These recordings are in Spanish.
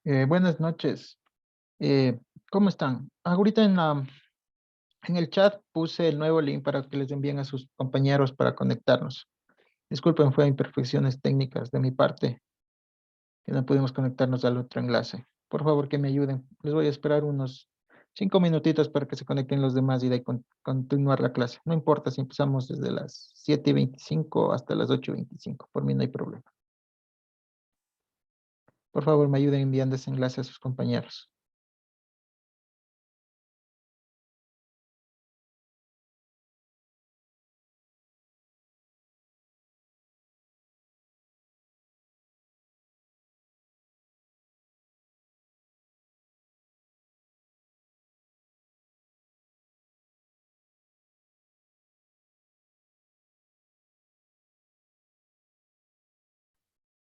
Buenas noches. Eh, ¿Cómo están? Ahorita en el chat puse el nuevo link para que les envíen a sus compañeros para conectarnos. Disculpen, fue imperfecciones técnicas de mi parte que no pudimos conectarnos al otro enlace. Por favor, que me ayuden. Les voy a esperar unos 5 minutitos para que se conecten los demás y de ahí continuar la clase. No importa si empezamos desde las 7:25 hasta las 8:25. Por mí no hay problema. Por favor, me ayuden enviando ese enlace a sus compañeros.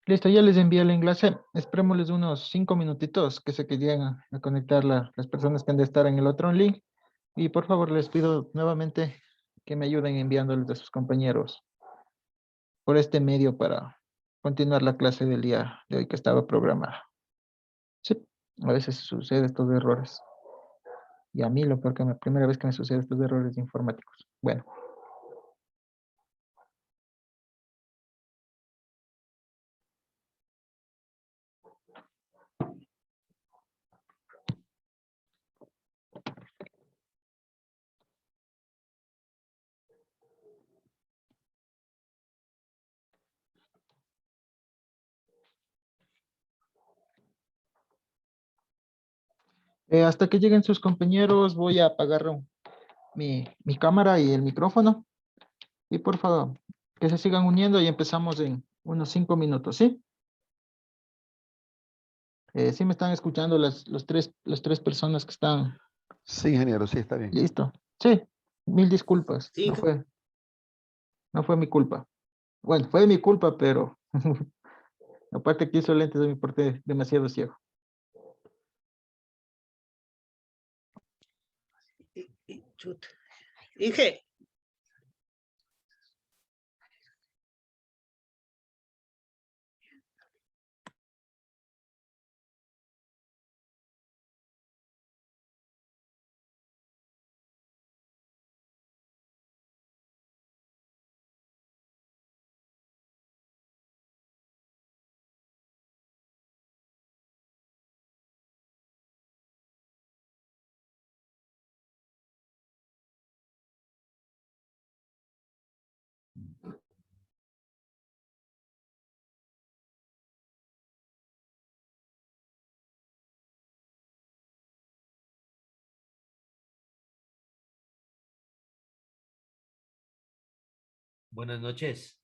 Listo, ya les envié el enlace. Esperémosles unos 5 minutitos que se que lleguen a conectar las personas que han de estar en el otro link. Y por favor, les pido nuevamente que me ayuden enviándoles a sus compañeros por este medio para continuar la clase del día de hoy que estaba programada. Sí, a veces sucede estos errores. Y a mí lo peor que me, primera vez que me sucede estos errores informáticos. Bueno. Hasta que lleguen sus compañeros, voy a apagar mi cámara y el micrófono. Y por favor, que se sigan uniendo y empezamos en unos 5 minutos, ¿sí? Sí me están escuchando las tres personas que están. Sí, ingeniero, sí, está bien. Listo. Sí, mil disculpas. Sí, No fue mi culpa. Bueno, fue mi culpa, pero aparte que hizo lentes de mi parte demasiado ciego. chuta. Dije, Buenas noches.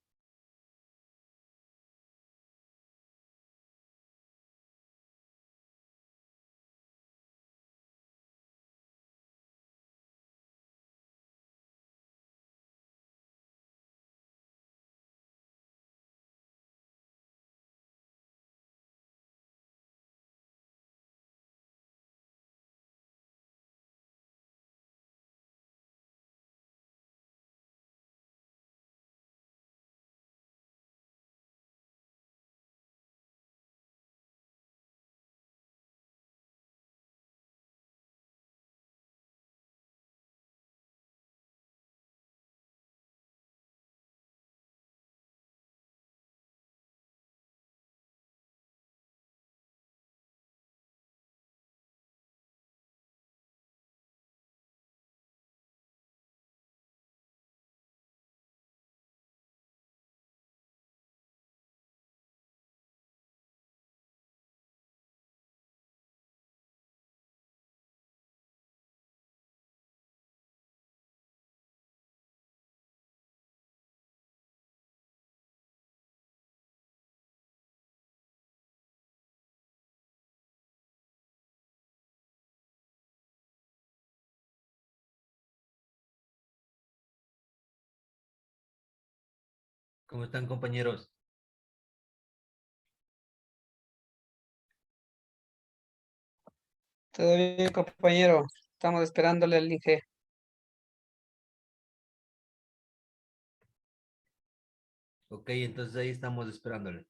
¿Cómo están, compañeros? Todo bien, compañero. Estamos esperándole al Inge. Ok, entonces ahí estamos esperándole.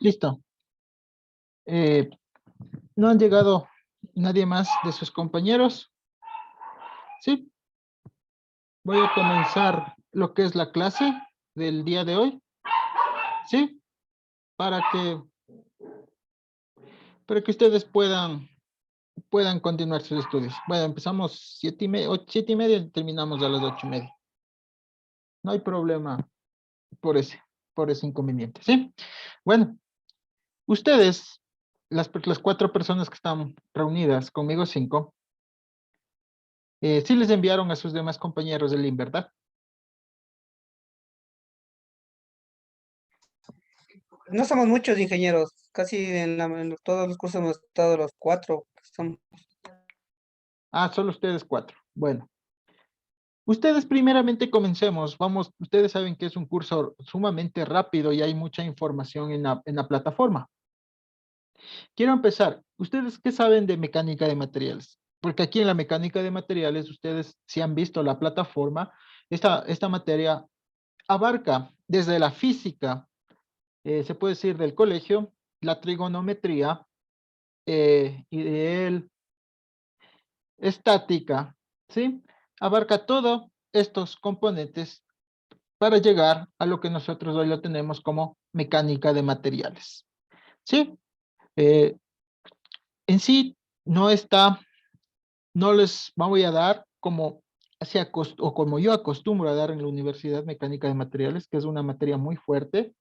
Listo. ¿No han llegado nadie más de sus compañeros? Sí. Voy a comenzar lo que es la clase del día de hoy. Sí. Para que ustedes puedan continuar sus estudios. Bueno, empezamos 7:30 y terminamos a las 8:30. No hay problema por ese inconveniente, ¿sí? Bueno, ustedes, las 4 personas que están reunidas, conmigo 5, sí les enviaron a sus demás compañeros el link, ¿verdad? No somos muchos ingenieros, casi en todos los cursos hemos estado los 4. Ah, solo ustedes 4. Bueno. Ustedes primeramente comencemos. Ustedes saben que es un curso sumamente rápido y hay mucha información en la plataforma. Quiero empezar. ¿Ustedes qué saben de mecánica de materiales? Porque aquí en la mecánica de materiales, ustedes si han visto la plataforma, esta materia abarca desde la física, se puede decir del colegio, la trigonometría, y de estática, ¿sí? Abarca todos estos componentes para llegar a lo que nosotros hoy lo tenemos como mecánica de materiales, ¿sí? Eh, en sí, no les voy a dar como yo acostumbro a dar en la Universidad Mecánica de Materiales, que es una materia muy fuerte.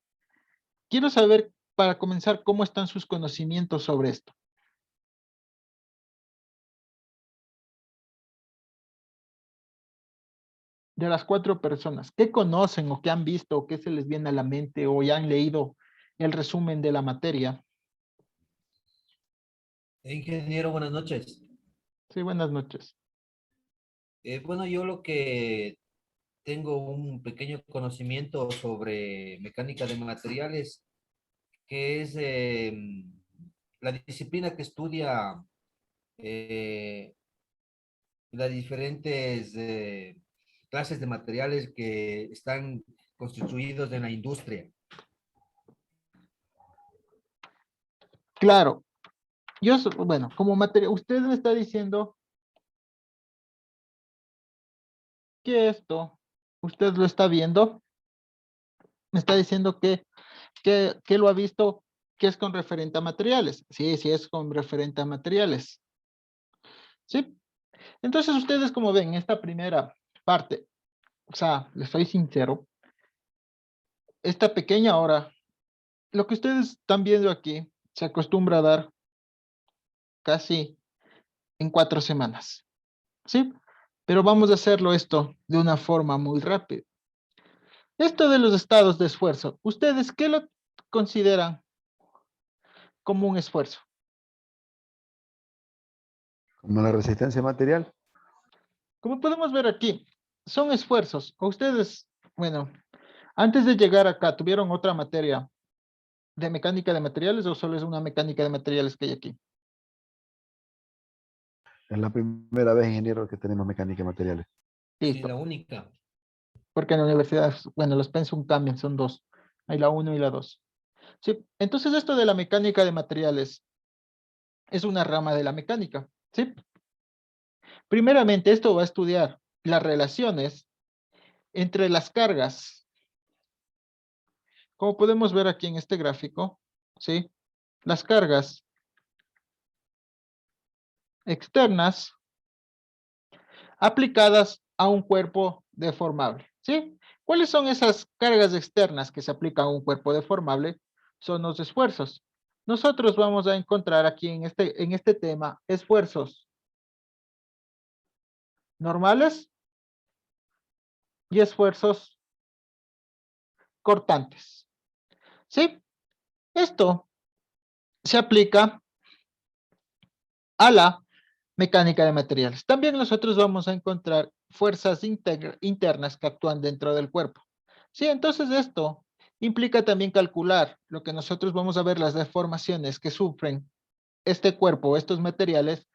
Quiero saber, para comenzar, cómo están sus conocimientos sobre esto. De las 4 personas, ¿qué conocen o qué han visto o qué se les viene a la mente o ya han leído el resumen de la materia? Ingeniero, buenas noches. Sí, buenas noches. Bueno, yo lo que tengo un pequeño conocimiento sobre mecánica de materiales, que es la disciplina que estudia eh, las diferentes clases de materiales que están constituidos en la industria. Claro, bueno, como materia, usted me está diciendo que esto, usted lo está viendo, me está diciendo que lo ha visto, que es con referente a materiales. Sí, sí es con referente a materiales. ¿Sí? Entonces ustedes como ven, esta primera parte, o sea, les soy sincero, esta pequeña hora, lo que ustedes están viendo aquí, se acostumbra a dar casi en 4 semanas. ¿Sí? Pero vamos a hacerlo esto de una forma muy rápida. Esto de los estados de esfuerzo, ¿ustedes qué lo consideran como un esfuerzo? Como la resistencia material. Como podemos ver aquí, son esfuerzos. O ustedes, bueno, antes de llegar acá, ¿tuvieron otra materia de mecánica de materiales o solo es una mecánica de materiales que hay aquí? Es la primera vez, ingeniero, que tenemos mecánica de materiales. Sí, Listo. la única. Porque en la universidad, bueno, los pensum cambian, son 2. Hay la 1 y la 2. Sí, entonces esto de la mecánica de materiales es una rama de la mecánica, ¿sí? Primeramente, esto va a estudiar las relaciones entre las cargas. Como podemos ver aquí en este gráfico, ¿sí? Las cargas externas aplicadas a un cuerpo deformable, ¿sí? ¿Cuáles son esas cargas externas que se aplican a un cuerpo deformable? Son los esfuerzos. Nosotros vamos a encontrar aquí en este tema esfuerzos normales y esfuerzos cortantes, ¿sí? Esto se aplica a la mecánica de materiales. También nosotros vamos a encontrar fuerzas internas que actúan dentro del cuerpo. Sí, entonces esto implica también calcular lo que nosotros vamos a ver, las deformaciones que sufren este cuerpo, estos materiales,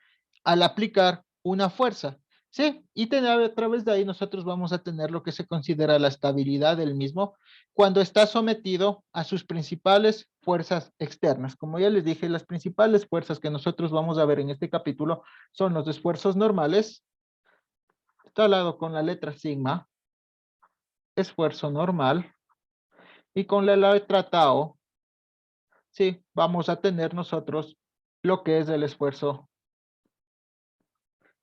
al aplicar una fuerza. Sí, y a través de ahí nosotros vamos a tener lo que se considera la estabilidad del mismo cuando está sometido a sus principales fuerzas externas. Como ya les dije, las principales fuerzas que nosotros vamos a ver en este capítulo son los esfuerzos normales, está al lado con la letra sigma, esfuerzo normal, y con la letra tau, sí, vamos a tener nosotros lo que es el esfuerzo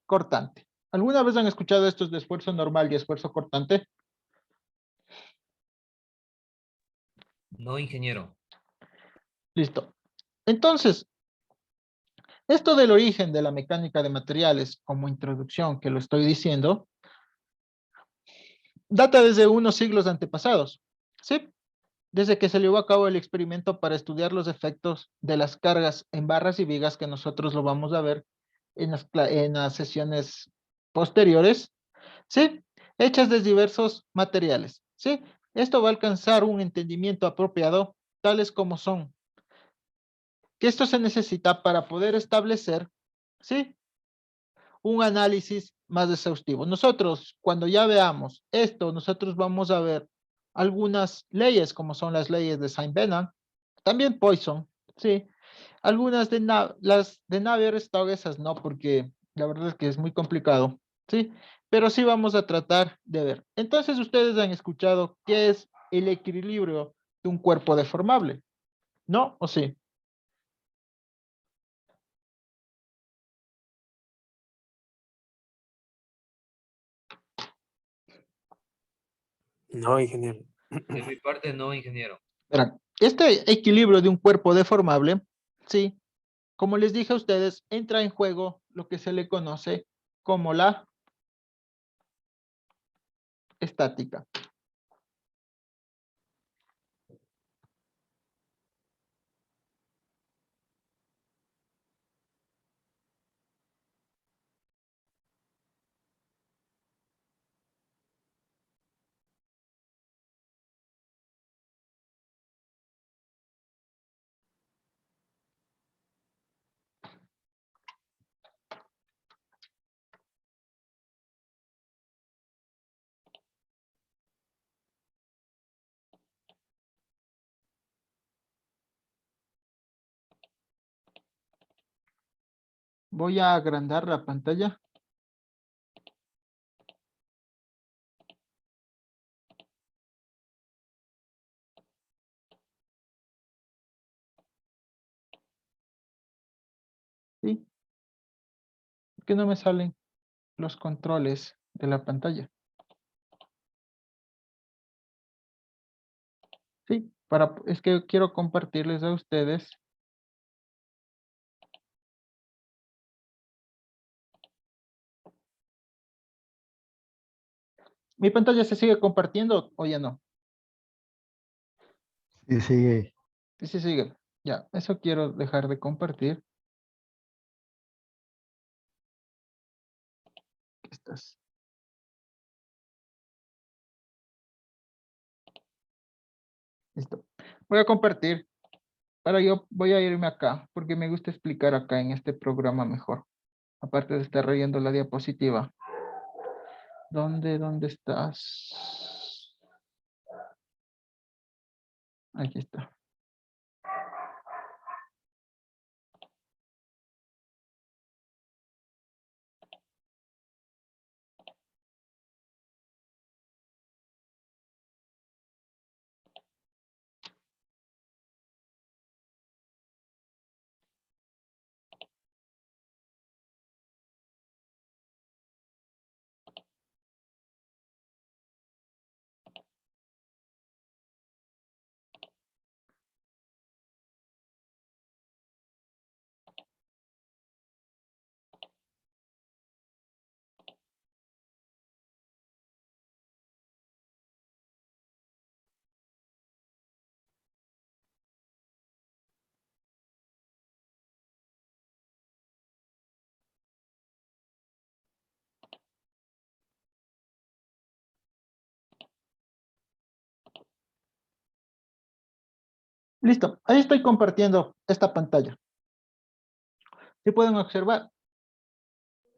cortante. ¿Alguna vez han escuchado estos de esfuerzo normal y esfuerzo cortante? No, ingeniero. Listo. Entonces, esto del origen de la mecánica de materiales como introducción que lo estoy diciendo, data desde unos siglos antepasados, ¿sí? Desde que se llevó a cabo el experimento para estudiar los efectos de las cargas en barras y vigas, que nosotros lo vamos a ver en las sesiones posteriores, ¿sí? Hechas de diversos materiales, ¿sí? Esto va a alcanzar un entendimiento apropiado, tales como son, que esto se necesita para poder establecer, ¿sí? Un análisis más exhaustivo. Nosotros, cuando ya veamos esto, nosotros vamos a ver algunas leyes, como son las leyes de Saint-Venant, también Poisson, ¿sí? Algunas de las de Navier-Stokes, esas no, porque la verdad es que es muy complicado, ¿sí? Pero sí vamos a tratar de ver. Entonces, ustedes han escuchado qué es el equilibrio de un cuerpo deformable, ¿no? ¿O sí? No, ingeniero. De mi parte, no, ingeniero. Verán, este equilibrio de un cuerpo deformable, ¿sí? Como les dije a ustedes, entra en juego lo que se le conoce como la estática. Voy a agrandar la pantalla. ¿Sí? ¿Por qué no me salen los controles de la pantalla? Sí, es que quiero compartirles a ustedes. ¿Mi pantalla se sigue compartiendo o ya no? Sí, sigue. Sí, sí, sigue. Ya, eso quiero dejar de compartir. Aquí estás. Listo. Voy a compartir. Ahora yo voy a irme acá, porque me gusta explicar acá en este programa mejor. Aparte de estar leyendo la diapositiva. ¿Dónde estás? Aquí está. Listo. Ahí estoy compartiendo esta pantalla. ¿Sí pueden observar?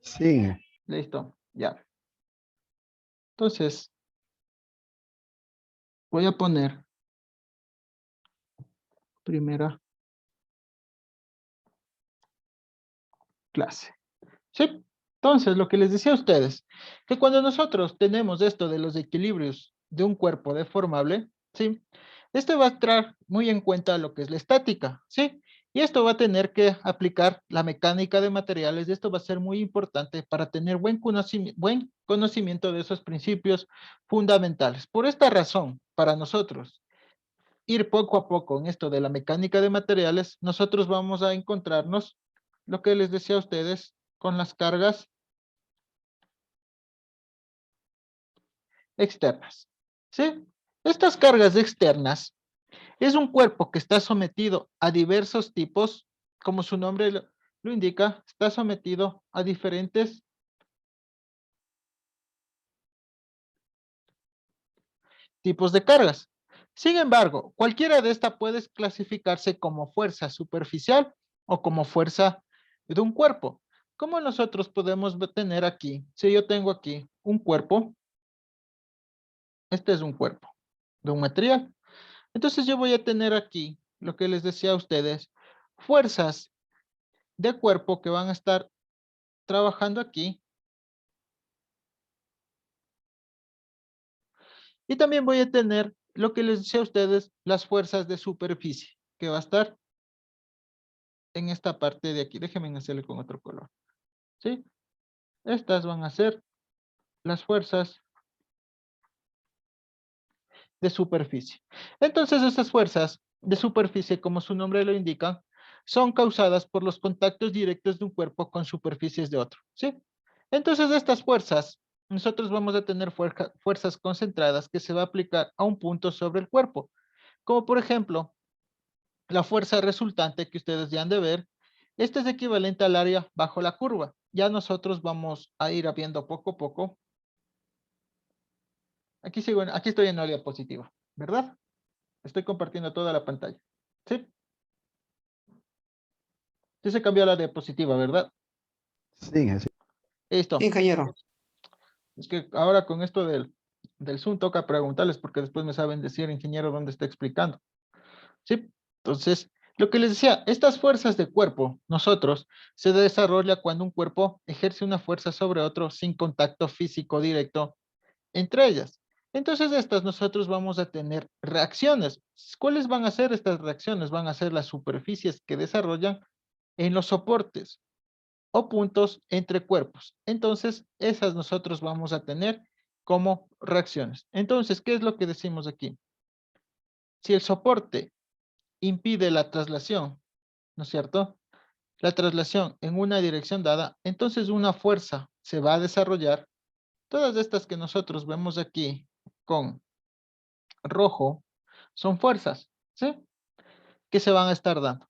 Sigue. Listo. Ya. Entonces, voy a poner primera clase. ¿Sí? Entonces, lo que les decía a ustedes, que cuando nosotros tenemos esto de los equilibrios de un cuerpo deformable, ¿sí? Este va a traer muy en cuenta lo que es la estática, ¿sí? Y esto va a tener que aplicar la mecánica de materiales, y esto va a ser muy importante para tener buen conocimiento de esos principios fundamentales. Por esta razón, para nosotros, ir poco a poco en esto de la mecánica de materiales, nosotros vamos a encontrarnos, lo que les decía a ustedes, con las cargas externas. ¿Sí? Estas cargas externas es un cuerpo que está sometido a diversos tipos, como su nombre lo indica, está sometido a diferentes tipos de cargas. Sin embargo, cualquiera de estas puede clasificarse como fuerza superficial o como fuerza de un cuerpo. ¿Cómo nosotros podemos tener aquí? Si yo tengo aquí un cuerpo, este es un cuerpo de un material. Entonces yo voy a tener aquí, lo que les decía a ustedes, fuerzas de cuerpo que van a estar trabajando aquí. Y también voy a tener lo que les decía a ustedes, las fuerzas de superficie, que va a estar en esta parte de aquí. Déjenme hacerle con otro color. ¿Sí? Estas van a ser las fuerzas de superficie. Entonces, estas fuerzas de superficie, como su nombre lo indica, son causadas por los contactos directos de un cuerpo con superficies de otro. ¿Sí? Entonces, estas fuerzas, nosotros vamos a tener fuerzas concentradas que se va a aplicar a un punto sobre el cuerpo. Como por ejemplo, la fuerza resultante que ustedes ya han de ver, esta es equivalente al área bajo la curva. Ya nosotros vamos a ir viendo poco a poco. Aquí estoy en la diapositiva, ¿verdad? Estoy compartiendo toda la pantalla. ¿Sí? Sí se cambió la diapositiva, ¿verdad? Sí, sí. Sí, Listo. ingeniero. Es que ahora con esto del Zoom toca preguntarles porque después me saben decir, ingeniero, dónde está explicando. ¿Sí? Entonces, lo que les decía, estas fuerzas de cuerpo, nosotros, se desarrolla cuando un cuerpo ejerce una fuerza sobre otro sin contacto físico directo entre ellas. Entonces, estas nosotros vamos a tener reacciones. ¿Cuáles van a ser estas reacciones? Van a ser las superficies que desarrollan en los soportes o puntos entre cuerpos. Entonces, esas nosotros vamos a tener como reacciones. Entonces, ¿qué es lo que decimos aquí? Si el soporte impide la traslación, ¿no es cierto? La traslación en una dirección dada, entonces una fuerza se va a desarrollar. Todas estas que nosotros vemos aquí con rojo son fuerzas, ¿sí? Que se van a estar dando.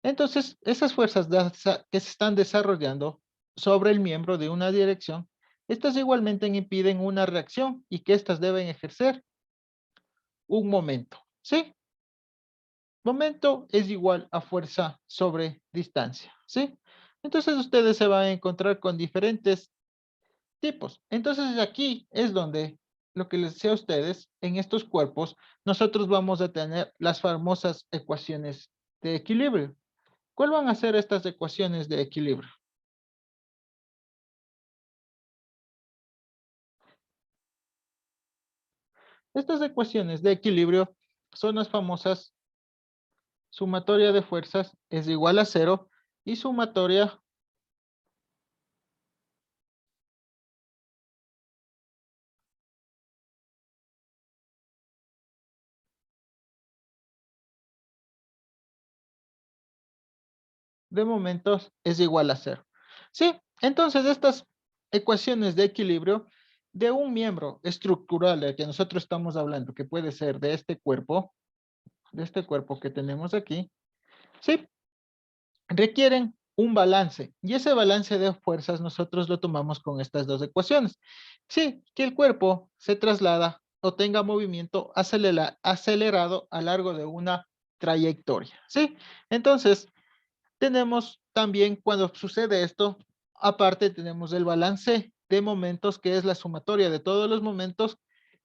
Entonces, esas fuerzas que se están desarrollando sobre el miembro de una dirección, estas igualmente impiden una reacción y que estas deben ejercer un momento, ¿sí? Momento es igual a fuerza sobre distancia, ¿sí? Entonces ustedes se van a encontrar con diferentes tipos. Entonces aquí es donde lo que les decía a ustedes, en estos cuerpos, nosotros vamos a tener las famosas ecuaciones de equilibrio. ¿Cuál van a ser estas ecuaciones de equilibrio? Estas ecuaciones de equilibrio son las famosas sumatoria de fuerzas es igual a cero y sumatoria de momentos es igual a cero. Sí, entonces estas ecuaciones de equilibrio de un miembro estructural del que nosotros estamos hablando, que puede ser de este cuerpo que tenemos aquí, sí, requieren un balance y ese balance de fuerzas nosotros lo tomamos con estas dos ecuaciones. Sí, que el cuerpo se traslada o tenga movimiento acelerado a lo largo de una trayectoria, ¿sí? Entonces, tenemos también cuando sucede esto, aparte tenemos el balance de momentos que es la sumatoria de todos los momentos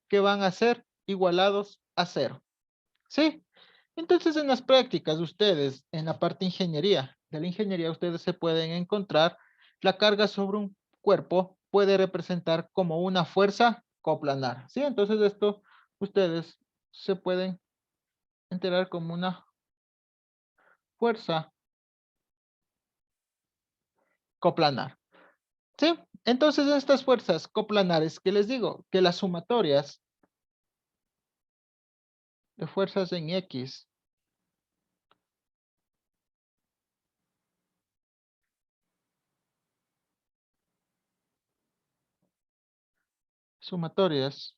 que van a ser igualados a cero, ¿sí? Entonces, en las prácticas, ustedes, en la parte de la ingeniería, ustedes se pueden encontrar la carga sobre un cuerpo puede representar como una fuerza coplanar, ¿sí? Entonces, esto ustedes se pueden enterar como una fuerza coplanar, ¿sí? Entonces, estas fuerzas coplanares, ¿qué les digo? Que las sumatorias de fuerzas en X sumatorias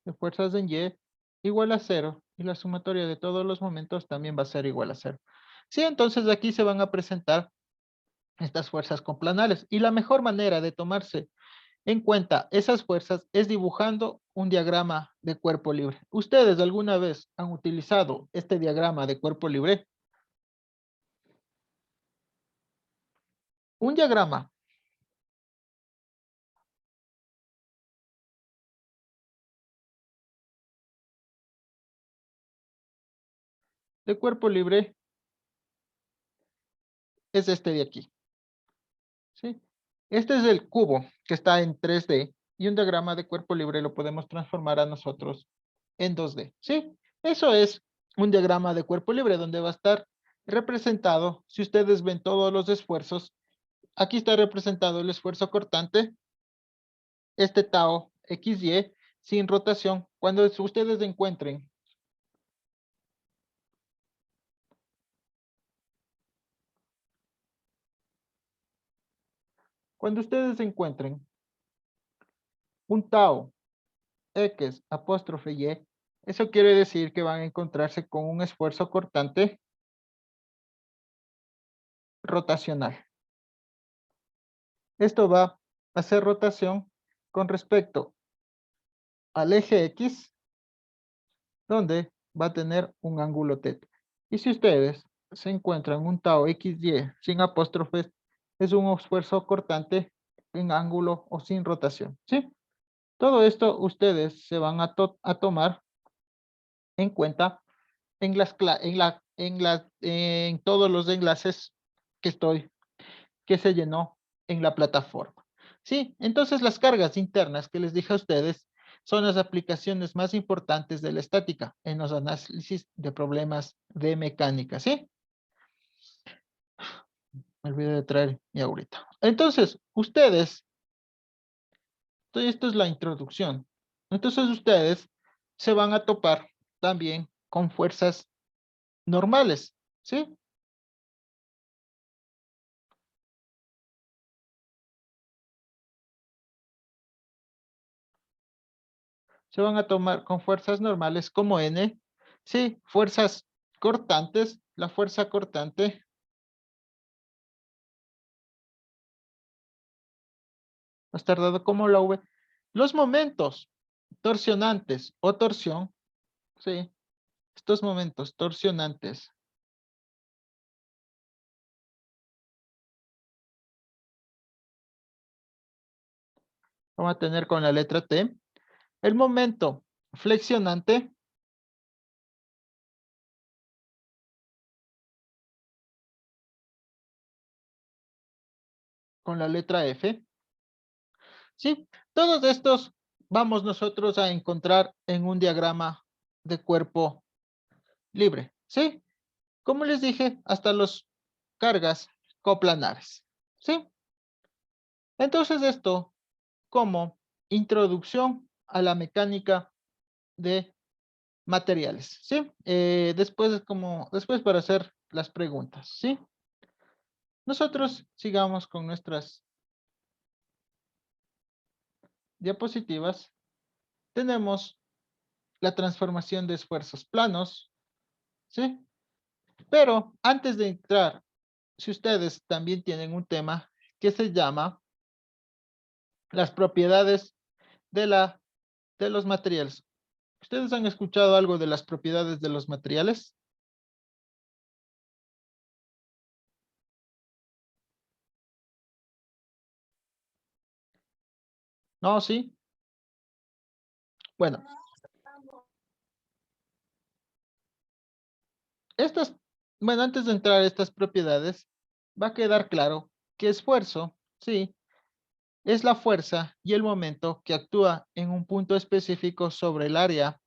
de fuerzas en Y igual a cero y la sumatoria de todos los momentos también va a ser igual a cero. Sí, entonces aquí se van a presentar estas fuerzas complanales y la mejor manera de tomarse en cuenta esas fuerzas es dibujando un diagrama de cuerpo libre. ¿Ustedes alguna vez han utilizado este diagrama de cuerpo libre? Un diagrama de cuerpo libre es este de aquí, ¿sí? Este es el cubo que está en 3D y un diagrama de cuerpo libre lo podemos transformar a nosotros en 2D, ¿sí? Eso es un diagrama de cuerpo libre donde va a estar representado, si ustedes ven todos los esfuerzos, aquí está representado el esfuerzo cortante, este tau XY sin rotación. Cuando ustedes encuentren un tau X apóstrofe Y, eso quiere decir que van a encontrarse con un esfuerzo cortante rotacional. Esto va a hacer rotación con respecto al eje X, donde va a tener un ángulo θ. Y si ustedes se encuentran un tau XY sin apóstrofes, es un esfuerzo cortante en ángulo o sin rotación, ¿sí? Todo esto ustedes se van a tomar en cuenta en en todos los enlaces que se llenó en la plataforma. Sí, entonces las cargas internas que les dije a ustedes son las aplicaciones más importantes de la estática en los análisis de problemas de mecánica, ¿sí? Me olvidé de traer mi ahorita. Entonces, esto es la introducción. Entonces ustedes se van a topar también con fuerzas normales, ¿sí? Se van a tomar con fuerzas normales como N, sí, fuerzas cortantes, la fuerza cortante va a estar dado como la V. Los momentos torsionantes o torsión, sí, estos momentos torsionantes vamos a tener con la letra T. El momento flexionante con la letra F. ¿Sí? Todos estos vamos nosotros a encontrar en un diagrama de cuerpo libre, ¿sí? Como les dije, hasta los cargas coplanares, ¿sí? Entonces esto como introducción a la mecánica de materiales, ¿sí? Después para hacer las preguntas, ¿sí? Nosotros sigamos con nuestras diapositivas. Tenemos la transformación de esfuerzos planos, ¿sí? Pero antes de entrar, si ustedes también tienen un tema que se llama las propiedades de de los materiales. ¿Ustedes han escuchado algo de las propiedades de los materiales? No, sí. Bueno. Bueno, antes de entrar a estas propiedades, va a quedar claro que esfuerzo, sí, es la fuerza y el momento que actúa en un punto específico sobre el área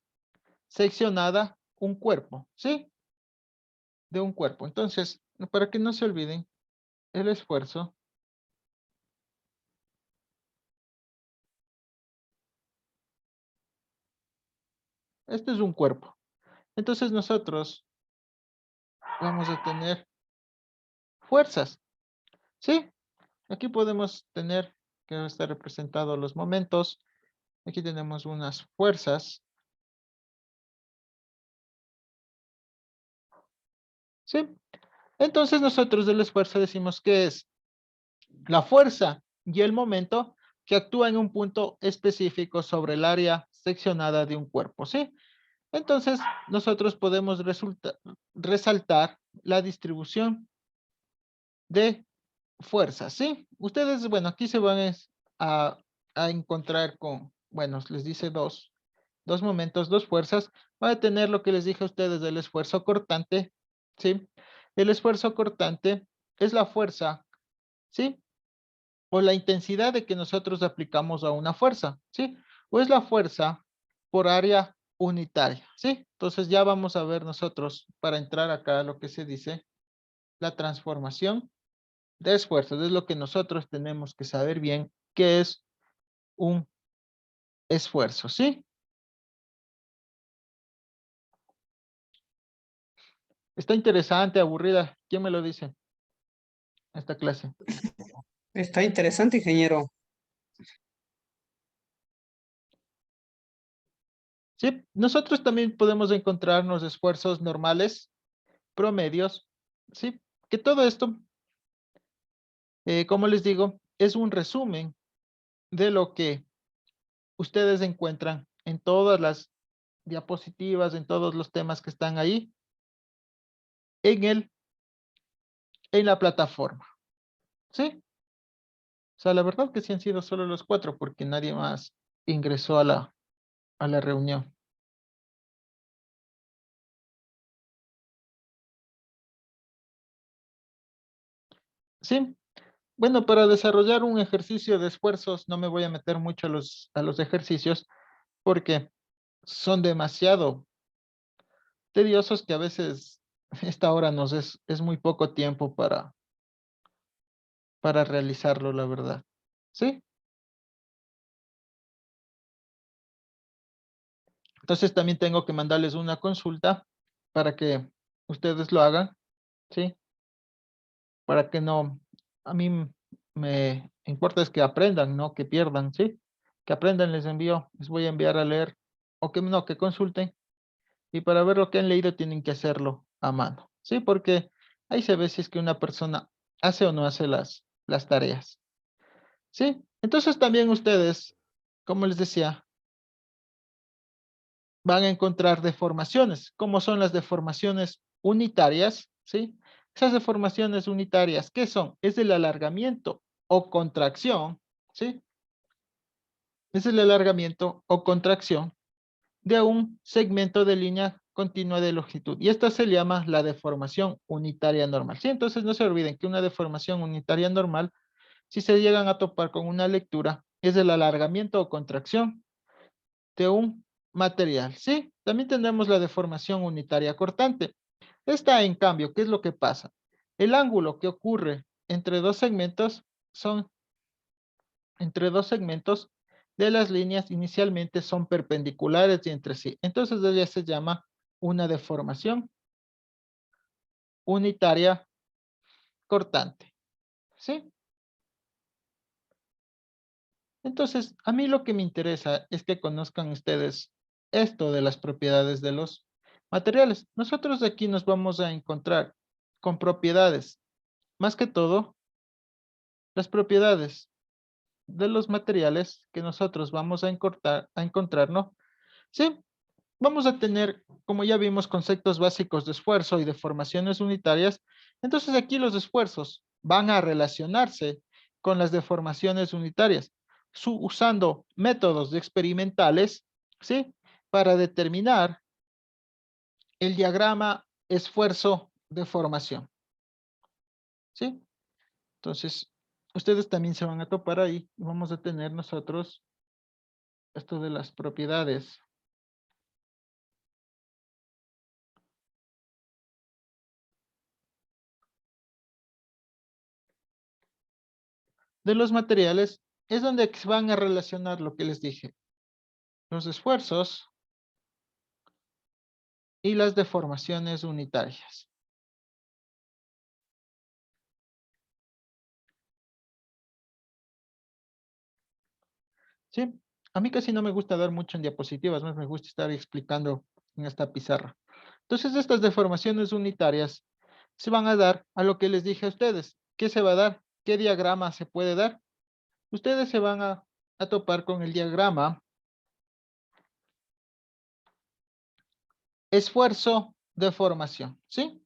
seccionada, un cuerpo, ¿sí? De un cuerpo. Entonces, para que no se olviden, el esfuerzo este es un cuerpo. Entonces nosotros vamos a tener fuerzas, ¿sí? Aquí podemos tener que está representado los momentos. Aquí tenemos unas fuerzas, ¿sí? Entonces nosotros del esfuerzo decimos que es la fuerza y el momento que actúa en un punto específico sobre el área seccionada de un cuerpo, ¿sí? Entonces nosotros podemos resaltar la distribución de fuerzas, ¿sí? Ustedes, bueno, aquí se van a, a encontrar con, bueno, les dice dos momentos, dos fuerzas. Va a tener lo que les dije a ustedes del esfuerzo cortante, ¿sí? El esfuerzo cortante es la fuerza, ¿sí? O la intensidad de que nosotros aplicamos a una fuerza, ¿sí? O es la fuerza por área unitaria, ¿sí? Entonces ya vamos a ver nosotros, para entrar acá a lo que se dice, la transformación de esfuerzos. Es lo que nosotros tenemos que saber bien qué es un esfuerzo, ¿sí? Está interesante, aburrida. ¿Quién me lo dice? Esta clase. Está interesante, ingeniero. Sí, nosotros también podemos encontrarnos esfuerzos normales, promedios, ¿sí? Que todo esto, como les digo, es un resumen de lo que ustedes encuentran en todas las diapositivas, en todos los temas que están ahí, en la plataforma, ¿sí? O sea, la verdad que sí han sido solo los 4 porque nadie más ingresó a la reunión. Sí, bueno, para desarrollar un ejercicio de esfuerzos no me voy a meter mucho a los ejercicios porque son demasiado tediosos que a veces esta hora es muy poco tiempo para realizarlo, la verdad. ¿Sí? Entonces también tengo que mandarles una consulta para que ustedes lo hagan, ¿sí? Para que no, a mí me importa es que aprendan, no que pierdan, ¿sí? Que aprendan, les envío, les voy a enviar a leer, o que no, que consulten, y para ver lo que han leído tienen que hacerlo a mano, ¿sí? Porque ahí se ve si es que una persona hace o no hace las tareas, ¿sí? Entonces también ustedes, como les decía, van a encontrar deformaciones, como son las deformaciones unitarias, ¿sí? Esas deformaciones unitarias, ¿qué son? Es el alargamiento o contracción, ¿sí? Es el alargamiento o contracción de un segmento de línea continua de longitud. Y esta se llama la deformación unitaria normal, ¿sí? Entonces no se olviden que una deformación unitaria normal, si se llegan a topar con una lectura, es el alargamiento o contracción de un material, ¿sí? También tenemos la deformación unitaria cortante. Esta, en cambio, ¿qué es lo que pasa? El ángulo que ocurre entre dos segmentos de las líneas inicialmente son perpendiculares y entre sí. Entonces, ella se llama una deformación unitaria cortante, ¿sí? Entonces, a mí lo que me interesa es que conozcan ustedes esto de las propiedades de los materiales. Nosotros aquí nos vamos a encontrar con propiedades, más que todo, las propiedades de los materiales que nosotros vamos a encontrar, ¿no? Sí, vamos a tener, como ya vimos, conceptos básicos de esfuerzo y de formaciones unitarias. Entonces aquí los esfuerzos van a relacionarse con las deformaciones unitarias, usando métodos experimentales ¿sí? Para determinar el diagrama esfuerzo-deformación, ¿sí? Entonces, ustedes también se van a topar ahí. Vamos a tener nosotros esto de las propiedades de los materiales. Es donde se van a relacionar lo que les dije. Los esfuerzos y las deformaciones unitarias. ¿Sí? A mí casi no me gusta dar mucho en diapositivas, más me gusta estar explicando en esta pizarra. Entonces, estas deformaciones unitarias se van a dar a lo que les dije a ustedes. ¿Qué se va a dar? ¿Qué diagrama se puede dar? Ustedes se van a topar con el diagrama esfuerzo-deformación, ¿sí?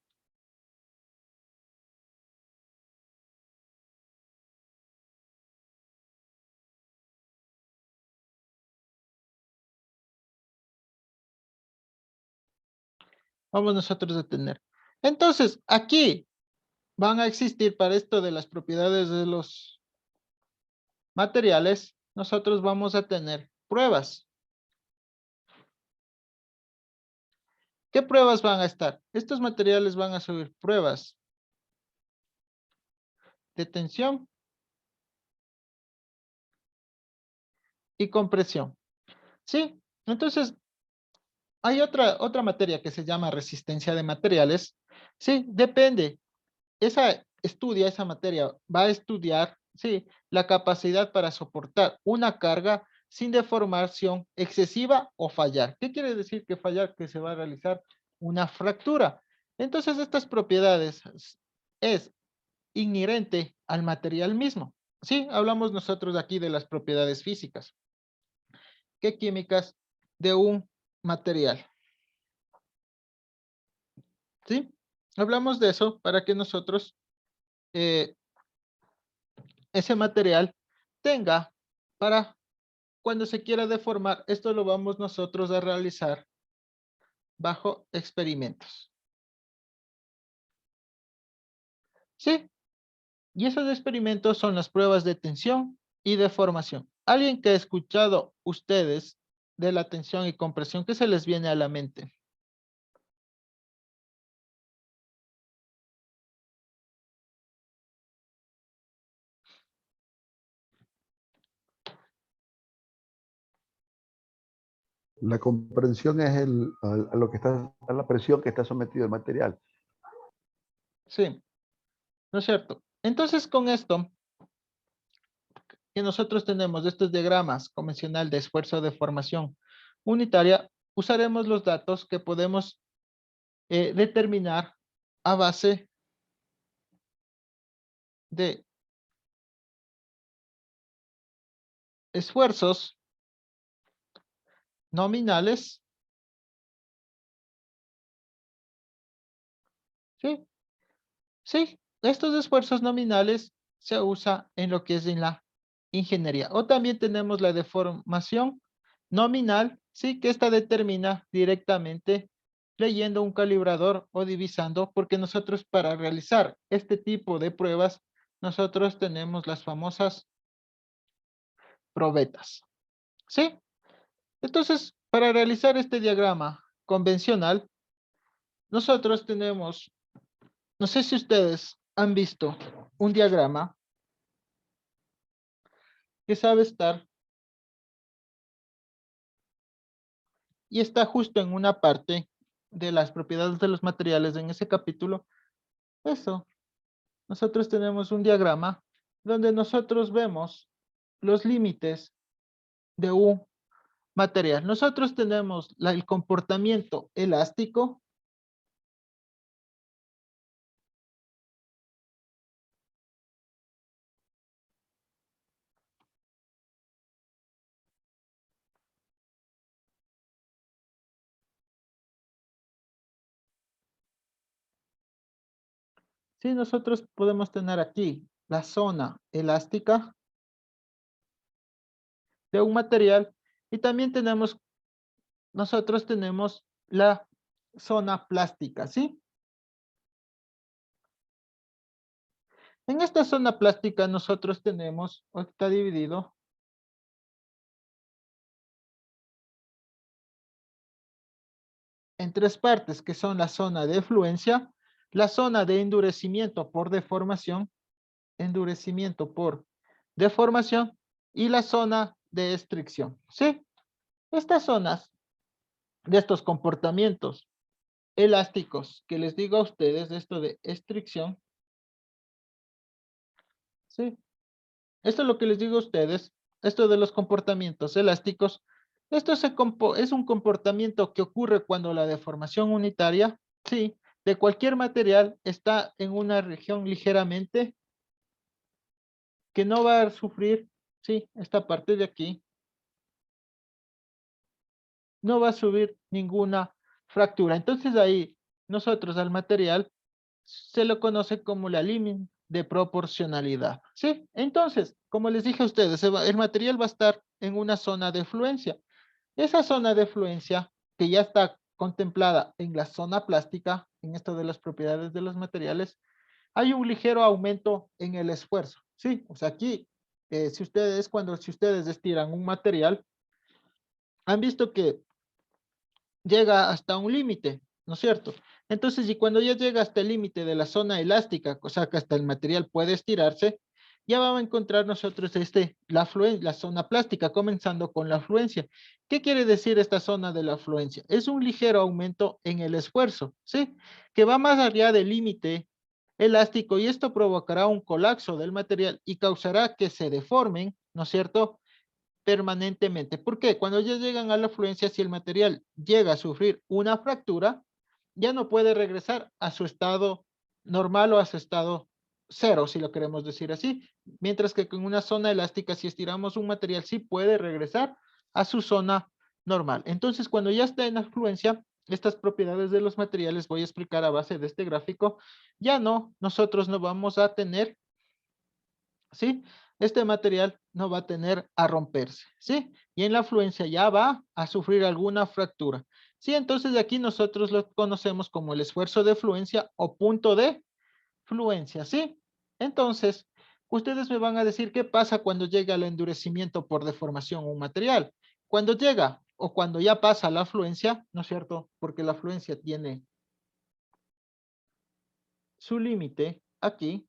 Vamos nosotros a tener. Entonces, aquí van a existir para esto de las propiedades de los materiales, nosotros vamos a tener pruebas. ¿Qué pruebas van a estar? Estos materiales van a subir pruebas de tensión y compresión. ¿Sí? Entonces, hay otra materia que se llama resistencia de materiales. Sí, depende. Esa materia va a estudiar, sí, la capacidad para soportar una carga sin deformación excesiva o fallar. ¿Qué quiere decir que fallar? Que se va a realizar una fractura. Entonces, estas propiedades es inherente al material mismo. Sí, hablamos nosotros aquí de las propiedades físicas, que químicas de un material. ¿Sí? Hablamos de eso para que nosotros ese material tenga para cuando se quiera deformar. Esto lo vamos nosotros a realizar bajo experimentos. ¿Sí? Y esos experimentos son las pruebas de tensión y deformación. ¿Alguien que ha escuchado ustedes de la tensión y compresión, qué se les viene a la mente? La comprensión es a lo que está, a la presión que está sometido el material. Sí, ¿no es cierto? Entonces, con esto que nosotros tenemos de estos diagramas convencional de esfuerzo de formación unitaria, usaremos los datos que podemos determinar a base de esfuerzos nominales, ¿sí? Sí, estos esfuerzos nominales se usa en lo que es en la ingeniería. O también tenemos la deformación nominal, sí, que esta determina directamente leyendo un calibrador o divisando, porque nosotros para realizar este tipo de pruebas, nosotros tenemos las famosas probetas, ¿sí? Entonces, para realizar este diagrama convencional, nosotros tenemos, no sé si ustedes han visto un diagrama que sabe estar y está justo en una parte de las propiedades de los materiales en ese capítulo. Eso, nosotros tenemos un diagrama donde nosotros vemos los límites de un material. Nosotros tenemos el comportamiento elástico. Sí, nosotros podemos tener aquí la zona elástica de un material y también tenemos nosotros tenemos la zona plástica, ¿sí? En esta zona plástica nosotros tenemos, o está dividido en tres partes, que son la zona de fluencia, la zona de endurecimiento por deformación y la zona de estricción, ¿sí? Estas zonas de estos comportamientos elásticos que les digo a ustedes, esto de estricción, ¿sí? Esto es lo que les digo a ustedes, esto de los comportamientos elásticos, es un comportamiento que ocurre cuando la deformación unitaria, sí, de cualquier material está en una región ligeramente que no va a sufrir, sí, esta parte de aquí, no va a subir ninguna fractura. Entonces ahí nosotros al material se lo conoce como la límite de proporcionalidad, ¿sí? Entonces, como les dije a ustedes, el material va a estar en una zona de fluencia. Esa zona de fluencia que ya está contemplada en la zona plástica, en esto de las propiedades de los materiales, hay un ligero aumento en el esfuerzo, ¿sí? O sea, aquí, si ustedes estiran un material, han visto que llega hasta un límite, ¿no es cierto? Entonces, y cuando ya llega hasta el límite de la zona elástica, o sea que hasta el material puede estirarse, ya vamos a encontrar nosotros la zona plástica, comenzando con la fluencia. ¿Qué quiere decir esta zona de la fluencia? Es un ligero aumento en el esfuerzo, ¿sí? Que va más allá del límite elástico y esto provocará un colapso del material y causará que se deformen, ¿no es cierto?, permanentemente. ¿Por qué? Cuando ya llegan a la fluencia, si el material llega a sufrir una fractura, ya no puede regresar a su estado normal o a su estado cero, si lo queremos decir así. Mientras que con una zona elástica, si estiramos un material, sí puede regresar a su zona normal. Entonces, cuando ya está en la fluencia, estas propiedades de los materiales, voy a explicar a base de este gráfico, ya no, nosotros no vamos a tener, ¿sí? Este material no va a tener a romperse, ¿sí? Y en la fluencia ya va a sufrir alguna fractura, ¿sí? Entonces de aquí nosotros lo conocemos como el esfuerzo de fluencia o punto de fluencia, ¿sí? Entonces, ustedes me van a decir qué pasa cuando llega el endurecimiento por deformación un material. Cuando llega o cuando ya pasa la fluencia, ¿no es cierto? Porque la fluencia tiene su límite aquí,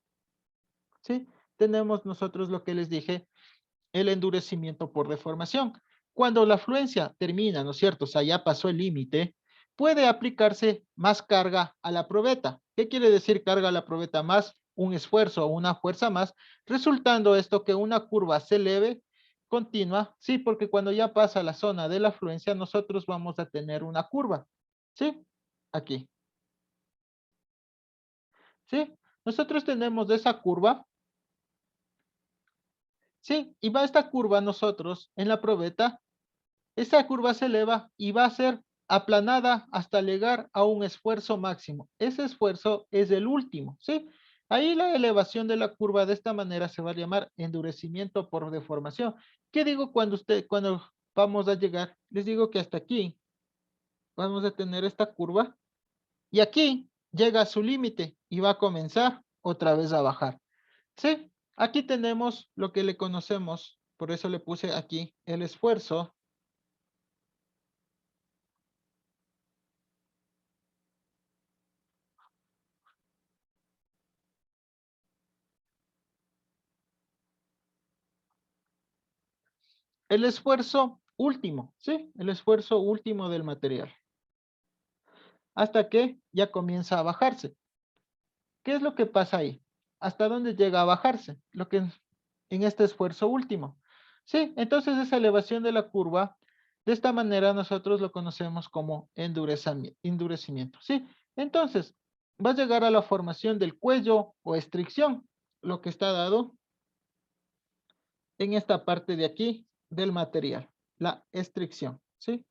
¿sí? Tenemos nosotros lo que les dije, el endurecimiento por deformación. Cuando la fluencia termina, ¿no es cierto? O sea, ya pasó el límite, puede aplicarse más carga a la probeta. ¿Qué quiere decir carga a la probeta? Más un esfuerzo o una fuerza más, resultando esto que una curva se eleve continua, sí, porque cuando ya pasa la zona de la fluencia, nosotros vamos a tener una curva, ¿sí? Aquí, ¿sí? Nosotros tenemos esa curva. Sí, y va esta curva nosotros en la probeta, esa curva se eleva y va a ser aplanada hasta llegar a un esfuerzo máximo. Ese esfuerzo es el último, ¿sí? Ahí la elevación de la curva de esta manera se va a llamar endurecimiento por deformación. ¿Qué digo cuando vamos a llegar? Les digo que hasta aquí vamos a tener esta curva y aquí llega a su límite y va a comenzar otra vez a bajar. Sí, aquí tenemos lo que le conocemos, por eso le puse aquí el esfuerzo último, ¿sí? El esfuerzo último del material. Hasta que ya comienza a bajarse. ¿Qué es lo que pasa ahí? ¿Hasta dónde llega a bajarse? Lo que en este esfuerzo último. Sí, entonces esa elevación de la curva, de esta manera nosotros lo conocemos como endurecimiento. Sí, entonces va a llegar a la formación del cuello o estricción, lo que está dado en esta parte de aquí del material, la estricción. ¿Sí?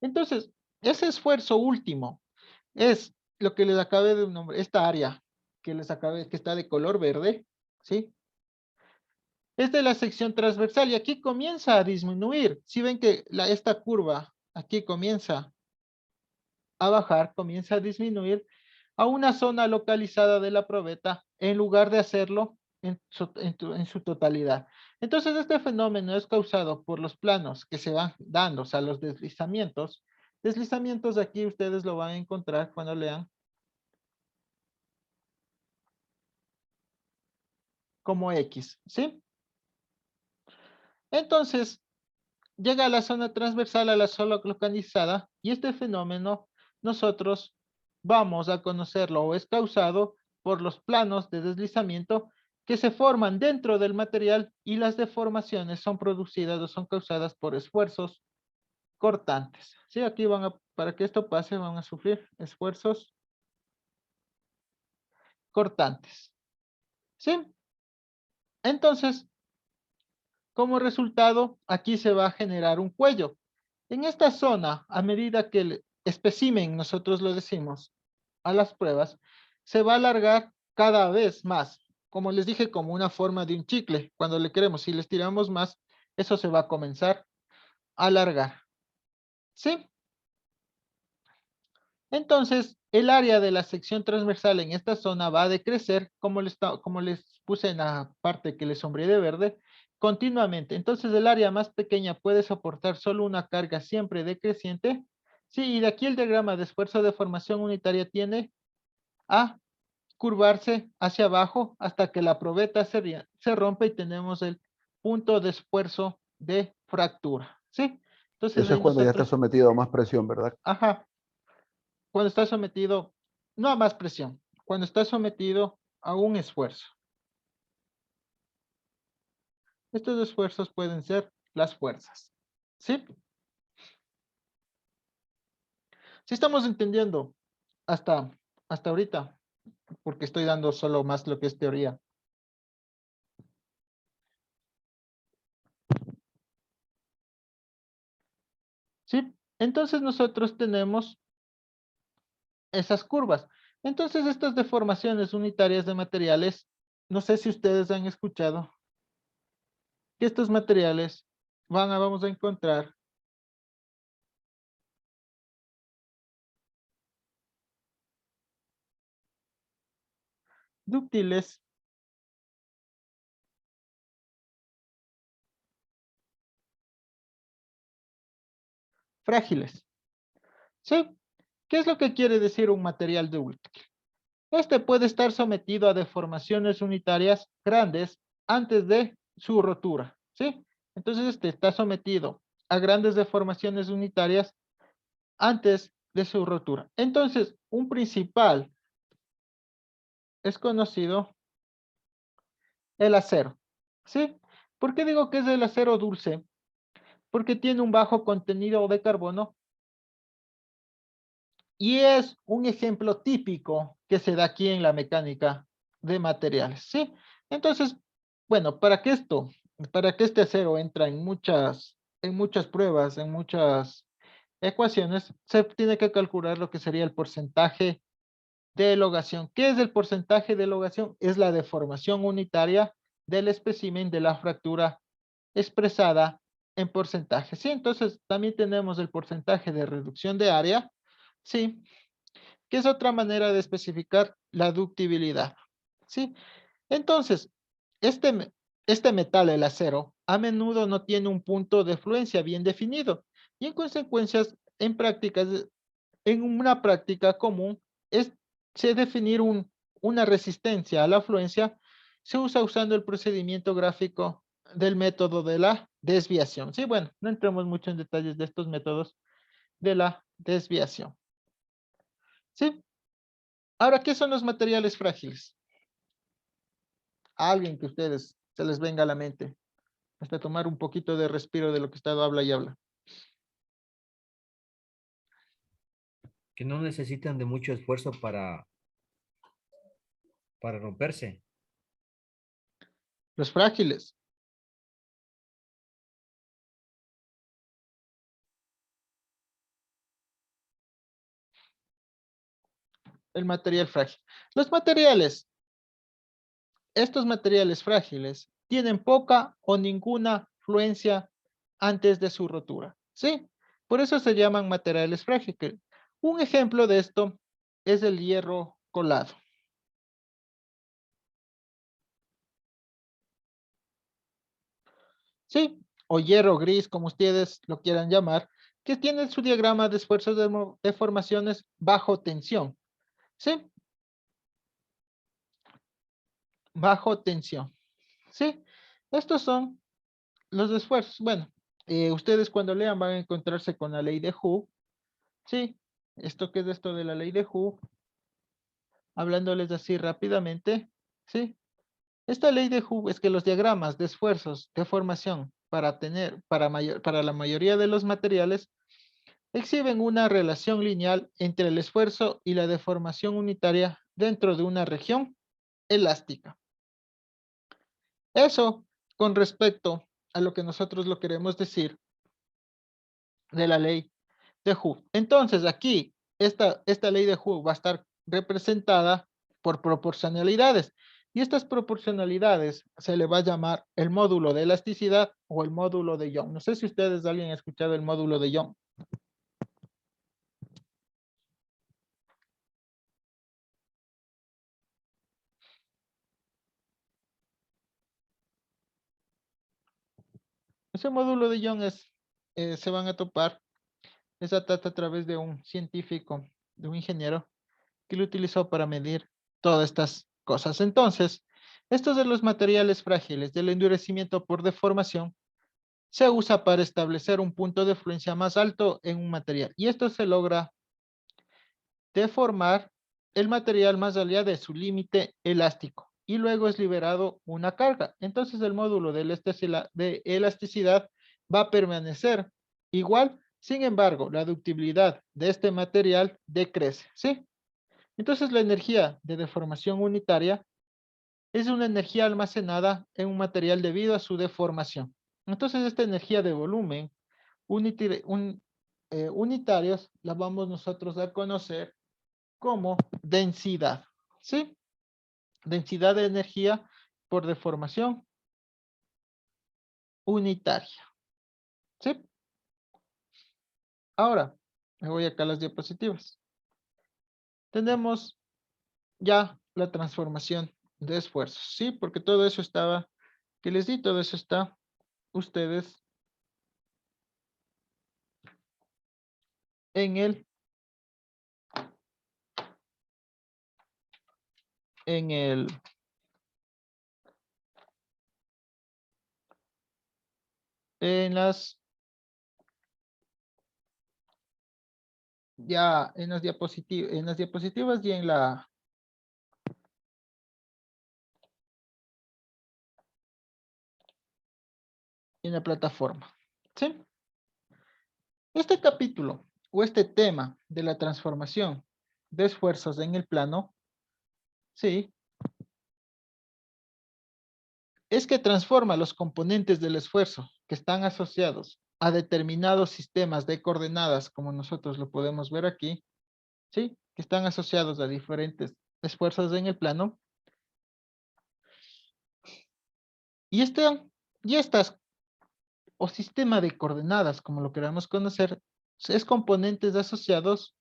Entonces, ese esfuerzo último es lo que les acabé de nombrar, esta área que les acabé, que está de color verde, ¿sí? es de la sección transversal y aquí comienza a disminuir. Si ven que esta curva aquí comienza a bajar, comienza a disminuir a una zona localizada de la probeta en lugar de hacerlo en su totalidad. Entonces, este fenómeno es causado por los planos que se van dando, o sea, los deslizamientos. Deslizamientos aquí ustedes lo van a encontrar cuando lean como X, ¿sí? Entonces, llega a la zona transversal, a la zona localizada, y este fenómeno nosotros vamos a conocerlo o es causado por los planos de deslizamiento que se forman dentro del material y las deformaciones son producidas o son causadas por esfuerzos cortantes. Sí, aquí para que esto pase, van a sufrir esfuerzos cortantes. ¿Sí? Entonces, como resultado, aquí se va a generar un cuello. En esta zona, a medida que el espécimen, nosotros lo decimos, a las pruebas, se va a alargar cada vez más. Como les dije, como una forma de un chicle. Cuando le queremos, si les tiramos más, eso se va a comenzar a alargar. ¿Sí? Entonces, el área de la sección transversal en esta zona va a decrecer, como les puse en la parte que les sombreé de verde, continuamente. Entonces, el área más pequeña puede soportar solo una carga siempre decreciente. Sí, y de aquí el diagrama de esfuerzo de formación unitaria tiene a curvarse hacia abajo hasta que la probeta se rompe y tenemos el punto de esfuerzo de fractura. ¿Sí? Entonces, Eso es ahí cuando ya está nosotros, sometido a más presión, ¿verdad? ajá, cuando está sometido, no a más presión, cuando está sometido a un esfuerzo. Estos esfuerzos pueden ser las fuerzas. ¿Sí? Sí estamos entendiendo hasta, hasta ahorita, porque estoy dando solo más lo que es teoría. ¿Sí? Entonces nosotros tenemos esas curvas. Entonces estas deformaciones unitarias de materiales, no sé si ustedes han escuchado que estos materiales vamos a encontrar dúctiles, frágiles. ¿Sí? ¿Qué es lo que quiere decir un material dúctil? Este puede estar sometido a deformaciones unitarias grandes antes de su rotura, ¿sí? Entonces, este está sometido a grandes deformaciones unitarias antes de su rotura. Entonces, un principal es conocido el acero, ¿sí? ¿Por qué digo que es el acero dulce? Porque tiene un bajo contenido de carbono y es un ejemplo típico que se da aquí en la mecánica de materiales, ¿sí? Entonces, bueno, para que este acero entra en muchas pruebas, en muchas ecuaciones, se tiene que calcular lo que sería el porcentaje de elongación. ¿Qué es el porcentaje de elongación? Es la deformación unitaria del espécimen de la fractura expresada en porcentaje, ¿sí? Entonces, también tenemos el porcentaje de reducción de área, ¿sí? Que es otra manera de especificar la ductibilidad, ¿sí? Entonces, este metal, el acero, a menudo no tiene un punto de fluencia bien definido y en consecuencia, en una práctica común, es se definir una resistencia a la fluencia, se usa usando el procedimiento gráfico del método de la desviación. Sí, bueno, no entremos mucho en detalles de estos métodos de la desviación. ¿Sí? Ahora, ¿qué son los materiales frágiles? A alguien que ustedes se les venga a la mente, hasta tomar un poquito de respiro de lo que estado habla y habla. Que no necesitan de mucho esfuerzo para romperse. Los frágiles, el material frágil. Los materiales, estos materiales frágiles tienen poca o ninguna fluencia antes de su rotura, ¿sí? Por eso se llaman materiales frágiles. Un ejemplo de esto es el hierro colado. ¿Sí? O hierro gris, como ustedes lo quieran llamar, que tiene su diagrama de esfuerzos de deformaciones bajo tensión, ¿sí? Bajo tensión, ¿sí? Estos son los esfuerzos. Bueno, ustedes cuando lean van a encontrarse con la ley de Hooke, ¿sí? ¿Esto qué es esto de la ley de Hooke? Hablándoles así rápidamente, ¿sí? Esta ley de Hooke es que los diagramas de esfuerzos de formación para la mayoría de los materiales exhiben una relación lineal entre el esfuerzo y la deformación unitaria dentro de una región elástica. Eso con respecto a lo que nosotros lo queremos decir de la ley de Hooke. Entonces aquí, esta ley de Hooke va a estar representada por proporcionalidades. Y estas proporcionalidades se le va a llamar el módulo de elasticidad o el módulo de Young. No sé si ustedes alguien ha escuchado el módulo de Young. Ese módulo de Young se van a topar, es a través de un científico, de un ingeniero, que lo utilizó para medir todas estas cosas. Entonces, estos de los materiales frágiles, del endurecimiento por deformación, se usa para establecer un punto de fluencia más alto en un material. Y esto se logra deformar el material más allá de su límite elástico. Y luego es liberado una carga. Entonces el módulo de elasticidad va a permanecer igual. Sin embargo, la ductibilidad de este material decrece, ¿sí? Entonces la energía de deformación unitaria es una energía almacenada en un material debido a su deformación. Entonces esta energía de volumen unitarios la vamos nosotros a conocer como densidad, ¿sí? Densidad de energía por deformación unitaria, ¿sí? Ahora, me voy acá a las diapositivas. Tenemos ya la transformación de esfuerzos, ¿sí? Porque todo eso estaba, que les di, todo eso está ustedes en en el, en las, ya en las diapositivas y en la plataforma, ¿sí? Este capítulo o este tema de la transformación de esfuerzos en el plano, ¿sí? Es que transforma los componentes del esfuerzo que están asociados a determinados sistemas de coordenadas, como nosotros lo podemos ver aquí, ¿sí? Que están asociados a diferentes esfuerzos en el plano. Y estas o sistema de coordenadas, como lo queramos conocer, es componentes asociados,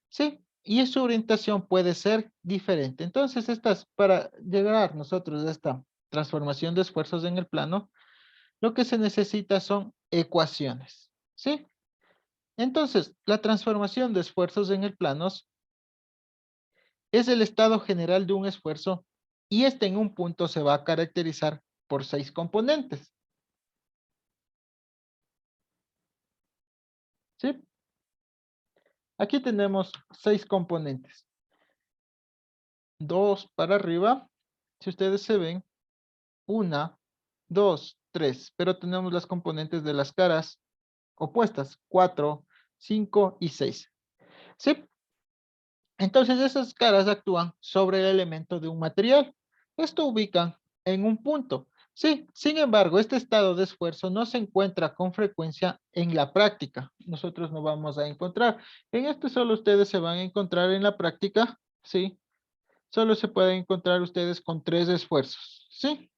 ¿sí? Y su orientación puede ser diferente. Entonces, para llegar nosotros a esta transformación de esfuerzos en el plano, lo que se necesita son ecuaciones, ¿sí? Entonces, la transformación de esfuerzos en el plano es el estado general de un esfuerzo y este en un punto se va a caracterizar por 6 componentes, ¿sí? Aquí tenemos 6 componentes. 2 para arriba, si ustedes se ven, 1, 2, 3, pero tenemos las componentes de las caras opuestas, 4, 5 y 6. ¿Sí? Entonces esas caras actúan sobre el elemento de un material. Esto ubican en un punto. Sí, sin embargo, este estado de esfuerzo no se encuentra con frecuencia en la práctica. Nosotros no vamos a encontrar. En este solo ustedes se van a encontrar en la práctica, ¿sí? Solo se pueden encontrar ustedes con 3 esfuerzos, ¿sí?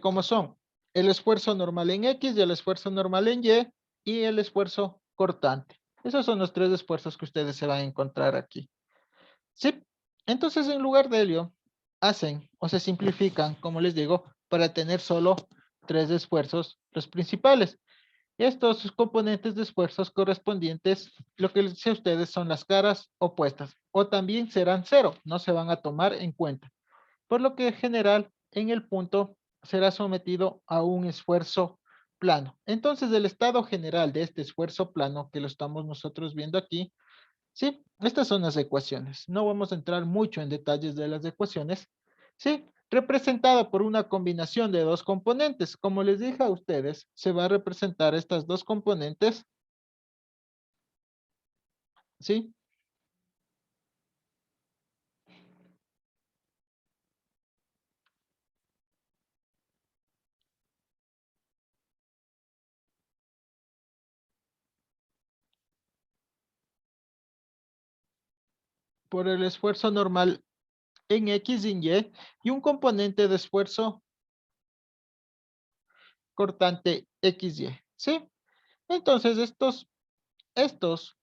como son el esfuerzo normal en X y el esfuerzo normal en Y y el esfuerzo cortante. Esos son los tres esfuerzos que ustedes se van a encontrar aquí. Sí, entonces en lugar de ello, hacen o se simplifican, como les digo, para tener solo tres esfuerzos, los principales. Estos componentes de esfuerzos correspondientes, lo que les decía a ustedes son las caras opuestas, o también serán cero, no se van a tomar en cuenta. Por lo que en general, en el punto, será sometido a un esfuerzo plano. Entonces, el estado general de este esfuerzo plano, que lo estamos nosotros viendo aquí, sí, estas son las ecuaciones. No vamos a entrar mucho en detalles de las ecuaciones. Sí, representada por una combinación de dos componentes. Como les dije a ustedes, se va a representar estas dos componentes. Sí. Por el esfuerzo normal en X y en Y y un componente de esfuerzo cortante XY. ¿Sí? Entonces, estos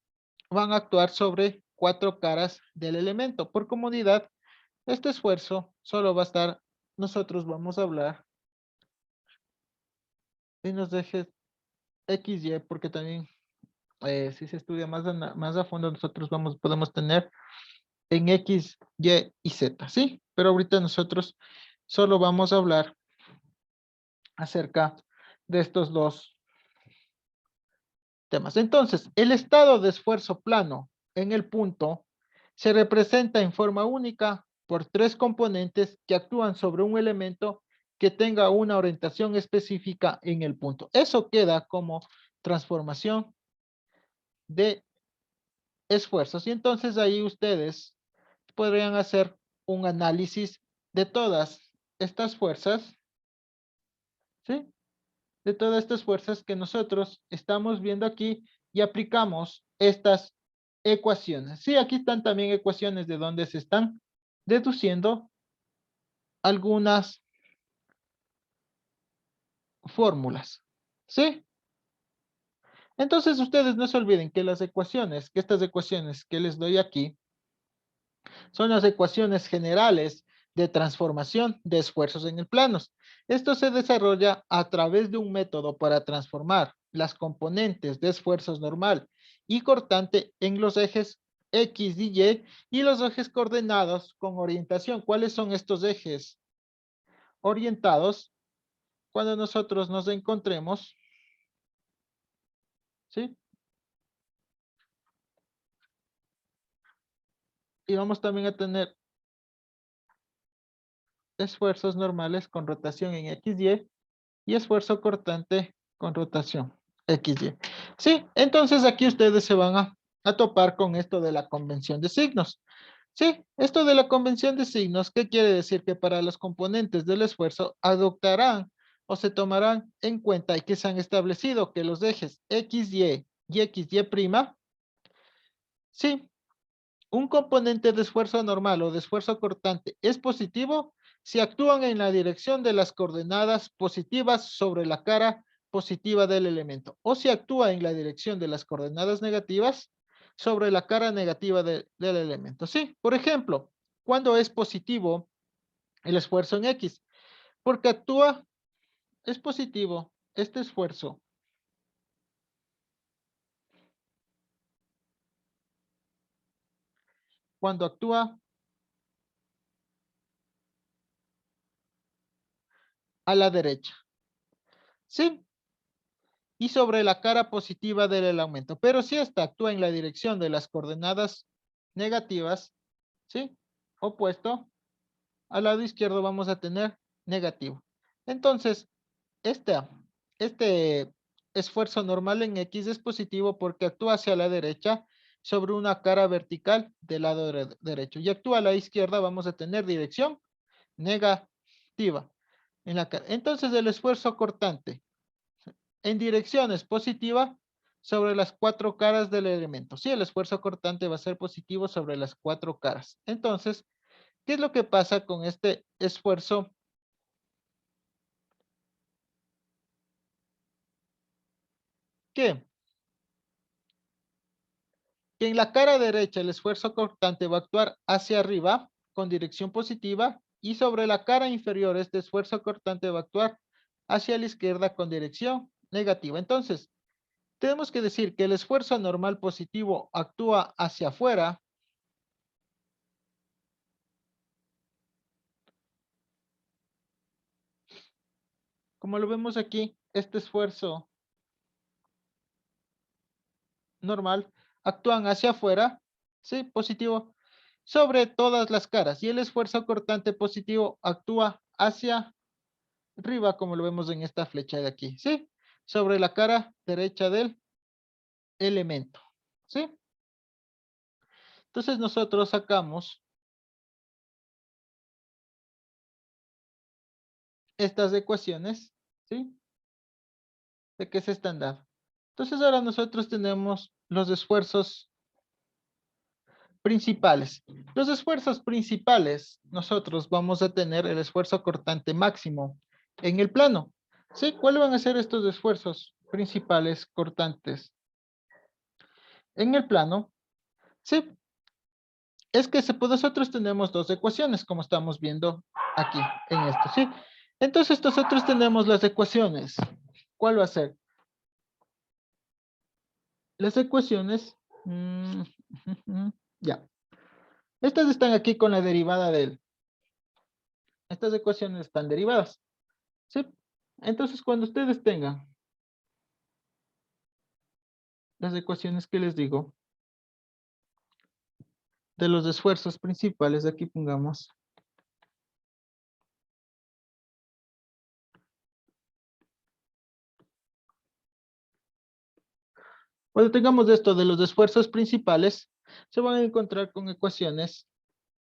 van a actuar sobre cuatro caras del elemento. Por comodidad, este esfuerzo solo va a estar, nosotros vamos a hablar en los ejes XY, porque también si se estudia más a fondo, nosotros podemos tener en X, Y y Z, ¿sí? Pero ahorita nosotros solo vamos a hablar acerca de estos dos temas. Entonces, el estado de esfuerzo plano en el punto se representa en forma única por tres componentes que actúan sobre un elemento que tenga una orientación específica en el punto. Eso queda como transformación de esfuerzos. Y entonces ahí ustedes podrían hacer un análisis de todas estas fuerzas, ¿sí? De todas estas fuerzas que nosotros estamos viendo aquí y aplicamos estas ecuaciones. Sí, aquí están también ecuaciones de donde se están deduciendo algunas fórmulas, ¿sí? Entonces ustedes no se olviden que que estas ecuaciones que les doy aquí, son las ecuaciones generales de transformación de esfuerzos en el planos. Esto se desarrolla a través de un método para transformar las componentes de esfuerzos normal y cortante en los ejes X y los ejes coordenados con orientación. ¿Cuáles son estos ejes orientados? Cuando nosotros nos encontremos, ¿sí? Y vamos también a tener esfuerzos normales con rotación en XY y esfuerzo cortante con rotación XY. Sí, entonces aquí ustedes se van a topar con esto de la convención de signos. Sí, esto de la convención de signos, ¿qué quiere decir? Que para los componentes del esfuerzo adoptarán o se tomarán en cuenta y que se han establecido que los ejes XY y XY', sí, un componente de esfuerzo normal o de esfuerzo cortante es positivo si actúan en la dirección de las coordenadas positivas sobre la cara positiva del elemento, o si actúa en la dirección de las coordenadas negativas sobre la cara negativa del elemento. Sí, por ejemplo, cuando es positivo el esfuerzo en X, porque es positivo este esfuerzo cuando actúa a la derecha. Sí, y sobre la cara positiva del aumento. Pero si esta actúa en la dirección de las coordenadas negativas, ¿sí? Opuesto, al lado izquierdo vamos a tener negativo. Entonces, este esfuerzo normal en X es positivo porque actúa hacia la derecha sobre una cara vertical del lado derecho. Y actúa a la izquierda, vamos a tener dirección negativa. Entonces, el esfuerzo cortante en direcciones positiva sobre las cuatro caras del elemento. Sí, el esfuerzo cortante va a ser positivo sobre las cuatro caras. Entonces, ¿qué es lo que pasa con este esfuerzo que en la cara derecha el esfuerzo cortante va a actuar hacia arriba con dirección positiva y sobre la cara inferior este esfuerzo cortante va a actuar hacia la izquierda con dirección negativa. Entonces, tenemos que decir que el esfuerzo normal positivo actúa hacia afuera. Como lo vemos aquí, este esfuerzo normal actúan hacia afuera, ¿sí? Positivo, sobre todas las caras. Y el esfuerzo cortante positivo actúa hacia arriba, como lo vemos en esta flecha de aquí, ¿sí? Sobre la cara derecha del elemento, ¿sí? Entonces nosotros sacamos estas ecuaciones, ¿sí? De que se están dando. Entonces ahora nosotros tenemos los esfuerzos principales. Los esfuerzos principales, nosotros vamos a tener el esfuerzo cortante máximo en el plano. ¿Sí? ¿Cuáles van a ser estos esfuerzos principales cortantes? En el plano, sí, es que nosotros tenemos dos ecuaciones, como estamos viendo aquí en esto, ¿sí? Entonces nosotros tenemos las ecuaciones. ¿Cuál va a ser? Las ecuaciones, ya. Estas están aquí con la derivada del. Estas ecuaciones están derivadas, ¿sí? Entonces cuando ustedes tengan las ecuaciones que les digo, de los esfuerzos principales, aquí pongamos. Cuando tengamos esto de los esfuerzos principales, se van a encontrar con ecuaciones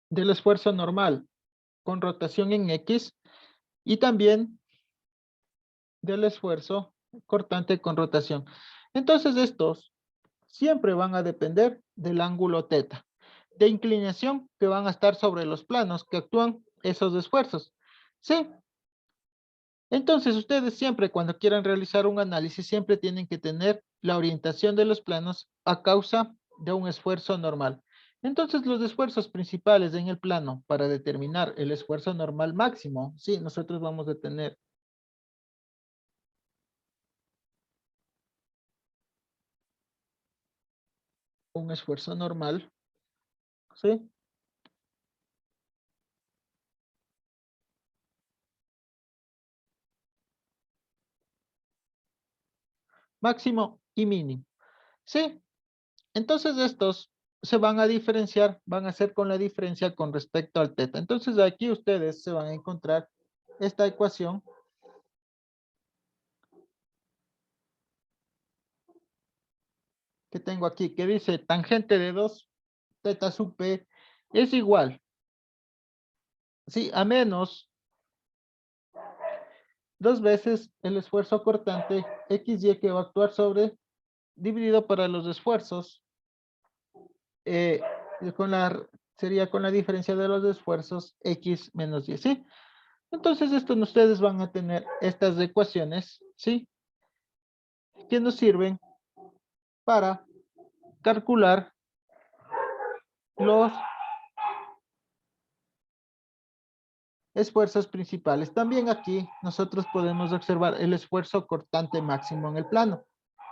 del esfuerzo normal con rotación en X y también del esfuerzo cortante con rotación. Entonces estos siempre van a depender del ángulo teta, de inclinación que van a estar sobre los planos que actúan esos esfuerzos. ¿Sí? Entonces, ustedes siempre cuando quieran realizar un análisis, siempre tienen que tener la orientación de los planos a causa de un esfuerzo normal. Entonces, los esfuerzos principales en el plano para determinar el esfuerzo normal máximo, sí, nosotros vamos a tener un esfuerzo normal, ¿sí? Máximo y mínimo, ¿sí? Entonces estos se van a diferenciar, van a ser con la diferencia con respecto al teta. Entonces aquí ustedes se van a encontrar esta ecuación que tengo aquí, que dice tangente de 2 teta sub p es igual, sí, a menos 2 veces el esfuerzo cortante XY que va a actuar sobre, dividido para los esfuerzos, eh, sería con la diferencia de los esfuerzos X menos Y, ¿sí? Entonces, esto ustedes van a tener estas ecuaciones, ¿sí? Que nos sirven para calcular los esfuerzos principales. También aquí nosotros podemos observar el esfuerzo cortante máximo en el plano.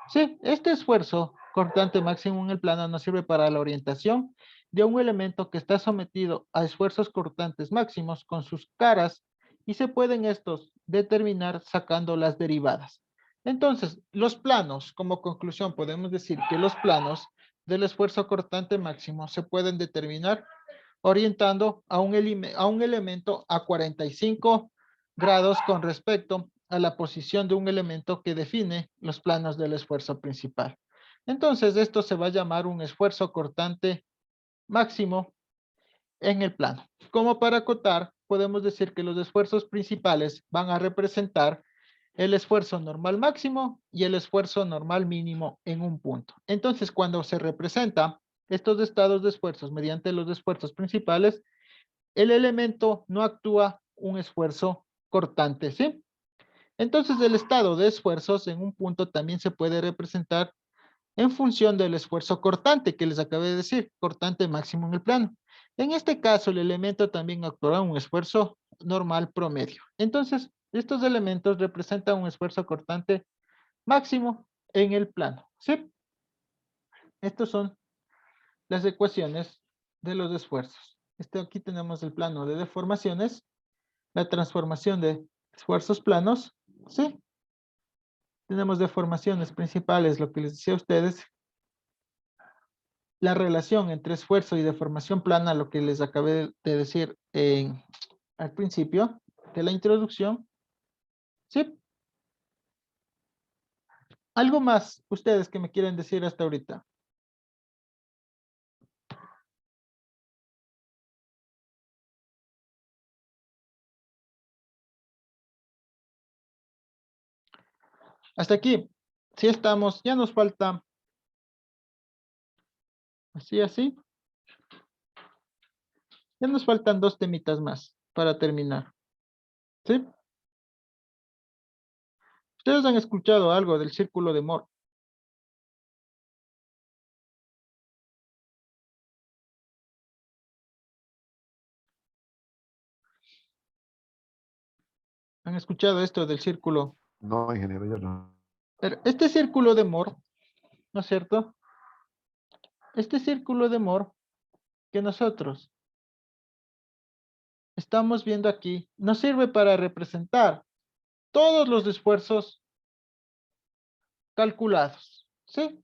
Sí, este esfuerzo cortante máximo en el plano nos sirve para la orientación de un elemento que está sometido a esfuerzos cortantes máximos con sus caras y se pueden estos determinar sacando las derivadas. Entonces, los planos, como conclusión, podemos decir que los planos del esfuerzo cortante máximo se pueden determinar orientando a un elemento a 45 grados con respecto a la posición de un elemento que define los planos del esfuerzo principal. Entonces, esto se va a llamar un esfuerzo cortante máximo en el plano. Como para acotar, podemos decir que los esfuerzos principales van a representar el esfuerzo normal máximo y el esfuerzo normal mínimo en un punto. Entonces, cuando se representa estos estados de esfuerzos mediante los esfuerzos principales, el elemento no actúa un esfuerzo cortante, ¿sí? Entonces el estado de esfuerzos en un punto también se puede representar en función del esfuerzo cortante que les acabé de decir, cortante máximo en el plano. En este caso, el elemento también actuará un esfuerzo normal promedio. Entonces, estos elementos representan un esfuerzo cortante máximo en el plano, ¿sí? Estos son las ecuaciones de los esfuerzos. Aquí tenemos el plano de deformaciones, la transformación de esfuerzos planos, ¿sí? Tenemos deformaciones principales, lo que les decía a ustedes, la relación entre esfuerzo y deformación plana, lo que les acabé de decir al principio de la introducción, ¿sí? ¿Algo más ustedes que me quieren decir hasta ahorita? Hasta aquí, sí estamos, ya nos falta, así, ya nos faltan 2 temitas más para terminar, ¿sí? Ustedes han escuchado algo del círculo de Moore. ¿Han escuchado esto del círculo? No, ingeniero, yo no. Pero este círculo de Moore, ¿no es cierto? Este círculo de Moore que nosotros estamos viendo aquí nos sirve para representar todos los esfuerzos calculados, ¿sí?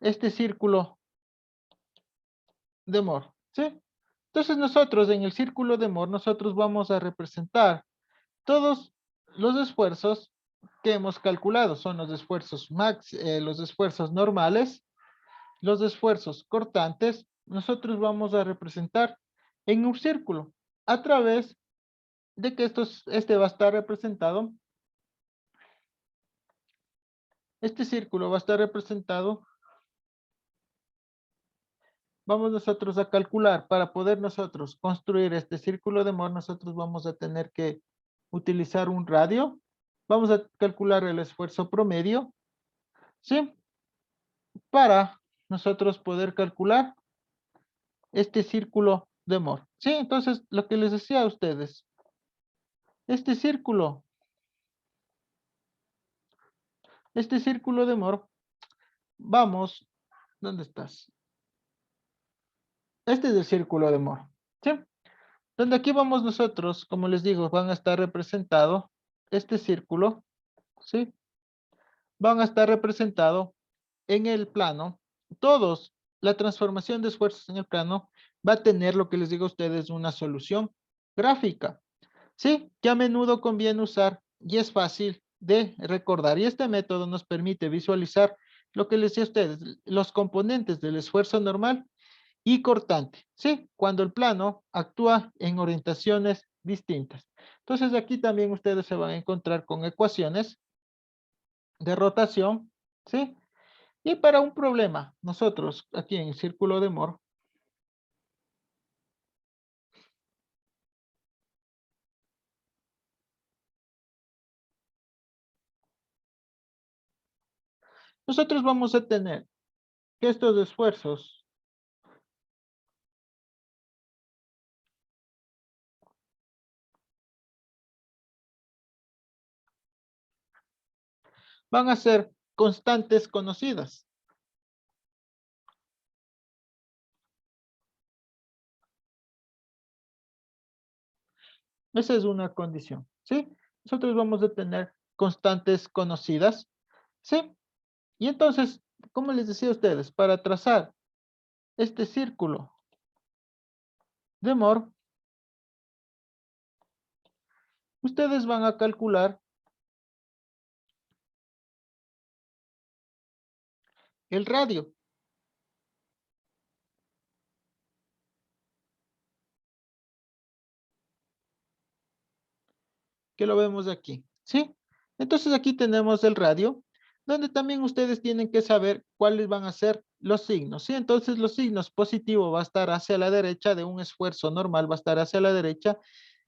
Este círculo de Moore, ¿sí? Entonces nosotros en el círculo de Moore, nosotros vamos a representar todos los esfuerzos que hemos calculado. Son los esfuerzos los esfuerzos normales, los esfuerzos cortantes. Nosotros vamos a representar en un círculo a través de que este va a estar representado. Este círculo va a estar representado. Vamos nosotros a calcular, para poder nosotros construir este círculo de Moore, nosotros vamos a tener que utilizar un radio. Vamos a calcular el esfuerzo promedio, ¿sí? Para nosotros poder calcular este círculo de Moore, ¿sí? Entonces, lo que les decía a ustedes, este círculo de Moore, vamos, ¿dónde estás? Este es el círculo de Moore, ¿sí? Donde aquí vamos nosotros, como les digo, van a estar representado este círculo, ¿sí? Van a estar representado en el plano. Todos, la transformación de esfuerzos en el plano va a tener lo que les digo a ustedes, una solución gráfica, ¿sí? Que a menudo conviene usar y es fácil de recordar. Y este método nos permite visualizar lo que les decía a ustedes, los componentes del esfuerzo normal y cortante, ¿sí? Cuando el plano actúa en orientaciones distintas. Entonces aquí también ustedes se van a encontrar con ecuaciones de rotación, ¿sí? Y para un problema, nosotros aquí en el círculo de Moore, nosotros vamos a tener que estos esfuerzos van a ser constantes conocidas. Esa es una condición, ¿sí? Nosotros vamos a tener constantes conocidas, ¿sí? Y entonces, como les decía a ustedes, para trazar este círculo de Moore, ustedes van a calcular el radio. Que lo vemos aquí, ¿sí? Entonces aquí tenemos el radio, donde también ustedes tienen que saber cuáles van a ser los signos, ¿sí? Entonces los signos positivo va a estar hacia la derecha, de un esfuerzo normal va a estar hacia la derecha,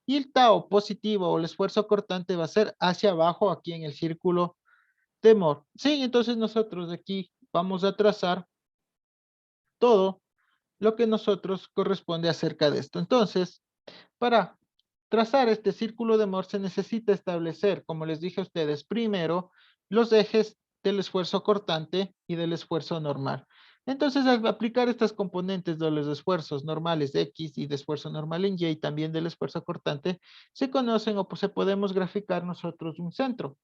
Y el tau positivo o el esfuerzo cortante va a ser hacia abajo aquí en el círculo de Moore. Sí, entonces nosotros aquí vamos a trazar todo lo que nosotros corresponde acerca de esto. Entonces, para trazar este círculo de Moore se necesita establecer, como les dije a ustedes, primero los ejes del esfuerzo cortante y del esfuerzo normal. Entonces, al aplicar estas componentes de los esfuerzos normales X y de esfuerzo normal en Y y también del esfuerzo cortante, se conocen o pues, se podemos graficar nosotros un centro.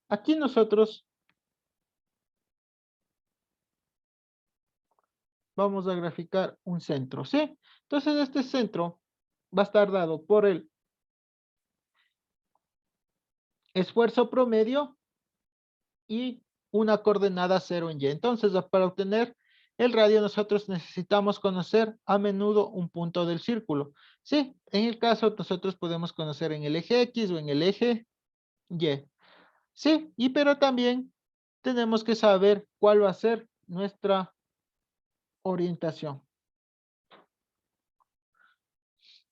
Aquí nosotros vamos a graficar un centro, ¿sí? Entonces, este centro va a estar dado por el esfuerzo promedio y una coordenada 0 en Y. Entonces, para obtener el radio, nosotros necesitamos conocer a menudo un punto del círculo. Sí, en el caso, nosotros podemos conocer en el eje X o en el eje Y. Sí, pero también tenemos que saber cuál va a ser nuestra orientación,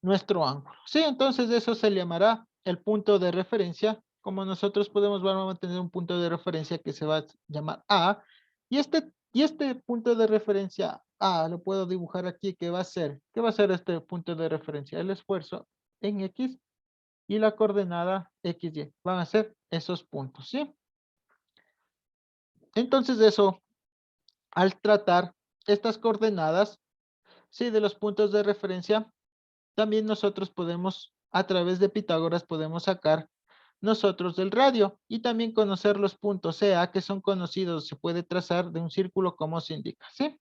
nuestro ángulo. Sí, entonces eso se llamará el punto de referencia. Como nosotros podemos ver, vamos a tener un punto de referencia que se va a llamar A. Y este punto de referencia A lo puedo dibujar aquí, que va a ser, ¿qué va a ser este punto de referencia? El esfuerzo en X y la coordenada XY. Van a ser esos puntos, ¿sí? Entonces eso, al tratar estas coordenadas, sí, de los puntos de referencia, también nosotros podemos, a través de Pitágoras, podemos sacar nosotros del radio y también conocer los puntos CA que son conocidos, se puede trazar de un círculo como se indica, ¿sí?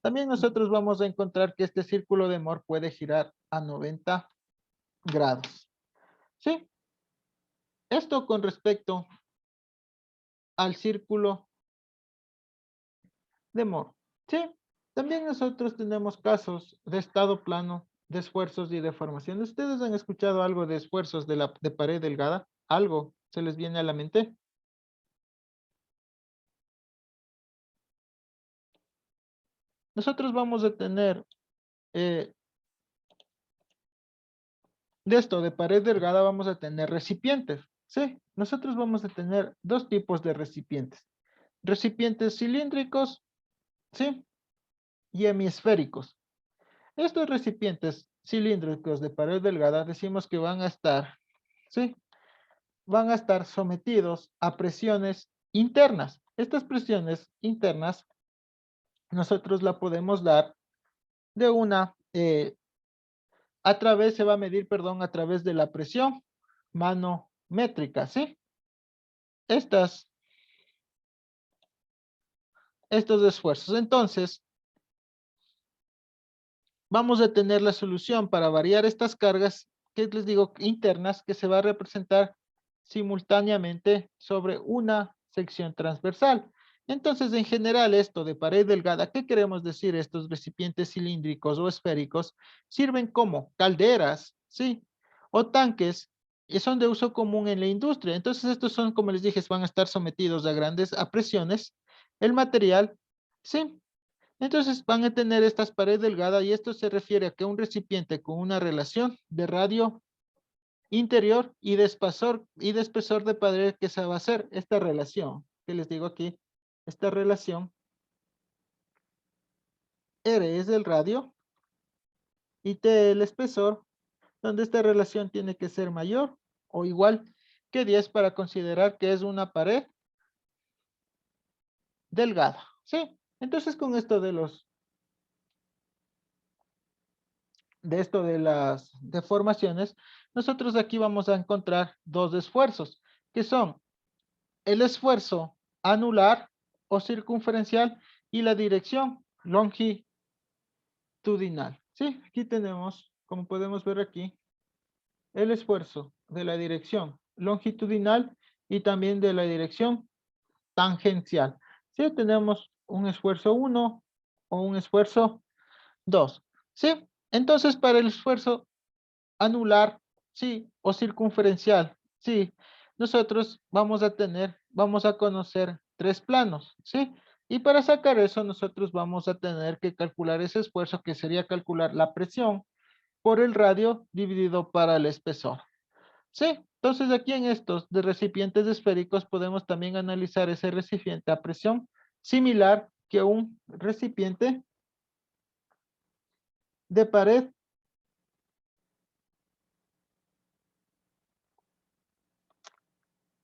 También nosotros vamos a encontrar que este círculo de Moore puede girar a 90 grados, ¿sí? Esto con respecto al círculo de Moore, ¿sí? También nosotros tenemos casos de estado plano, de esfuerzos y deformación. ¿Ustedes han escuchado algo de esfuerzos de pared delgada? ¿Algo se les viene a la mente? Nosotros vamos a tener de esto, de pared delgada, vamos a tener recipientes, ¿sí? Nosotros vamos a tener dos tipos de recipientes. Recipientes cilíndricos, ¿sí? Y hemisféricos. Estos recipientes cilíndricos de pared delgada decimos que van a estar, ¿sí? Van a estar sometidos a presiones internas. Estas presiones internas nosotros la podemos dar de una, se va a medir, perdón, a través de la presión manométrica, ¿sí? Estos esfuerzos. Entonces, vamos a tener la solución para variar estas cargas, que les digo, internas, que se va a representar simultáneamente sobre una sección transversal. Entonces, en general, esto de pared delgada, ¿qué queremos decir? Estos recipientes cilíndricos o esféricos sirven como calderas, ¿sí? O tanques, y son de uso común en la industria. Entonces, estos son, como les dije, van a estar sometidos a grandes presiones. El material, ¿sí? Entonces van a tener estas paredes delgadas y esto se refiere a que un recipiente con una relación de radio interior y de espesor de pared que se va a hacer esta relación, que les digo aquí, esta relación R es el radio y T el espesor, donde esta relación tiene que ser mayor o igual que 10 para considerar que es una pared delgada, ¿sí? Entonces con esto de las deformaciones, nosotros aquí vamos a encontrar dos esfuerzos, que son el esfuerzo anular o circunferencial y la dirección longitudinal. Sí, aquí tenemos, como podemos ver aquí, el esfuerzo de la dirección longitudinal y también de la dirección tangencial. Sí, tenemos un esfuerzo 1 o un esfuerzo 2. Sí, entonces para el esfuerzo anular, sí, o circunferencial, sí. nosotros vamos a conocer 3 planos, ¿sí? Y para sacar eso, nosotros vamos a tener que calcular ese esfuerzo, que sería calcular la presión por el radio dividido para el espesor. Sí, entonces aquí en estos de recipientes esféricos podemos también analizar ese recipiente a presión similar que un recipiente de pared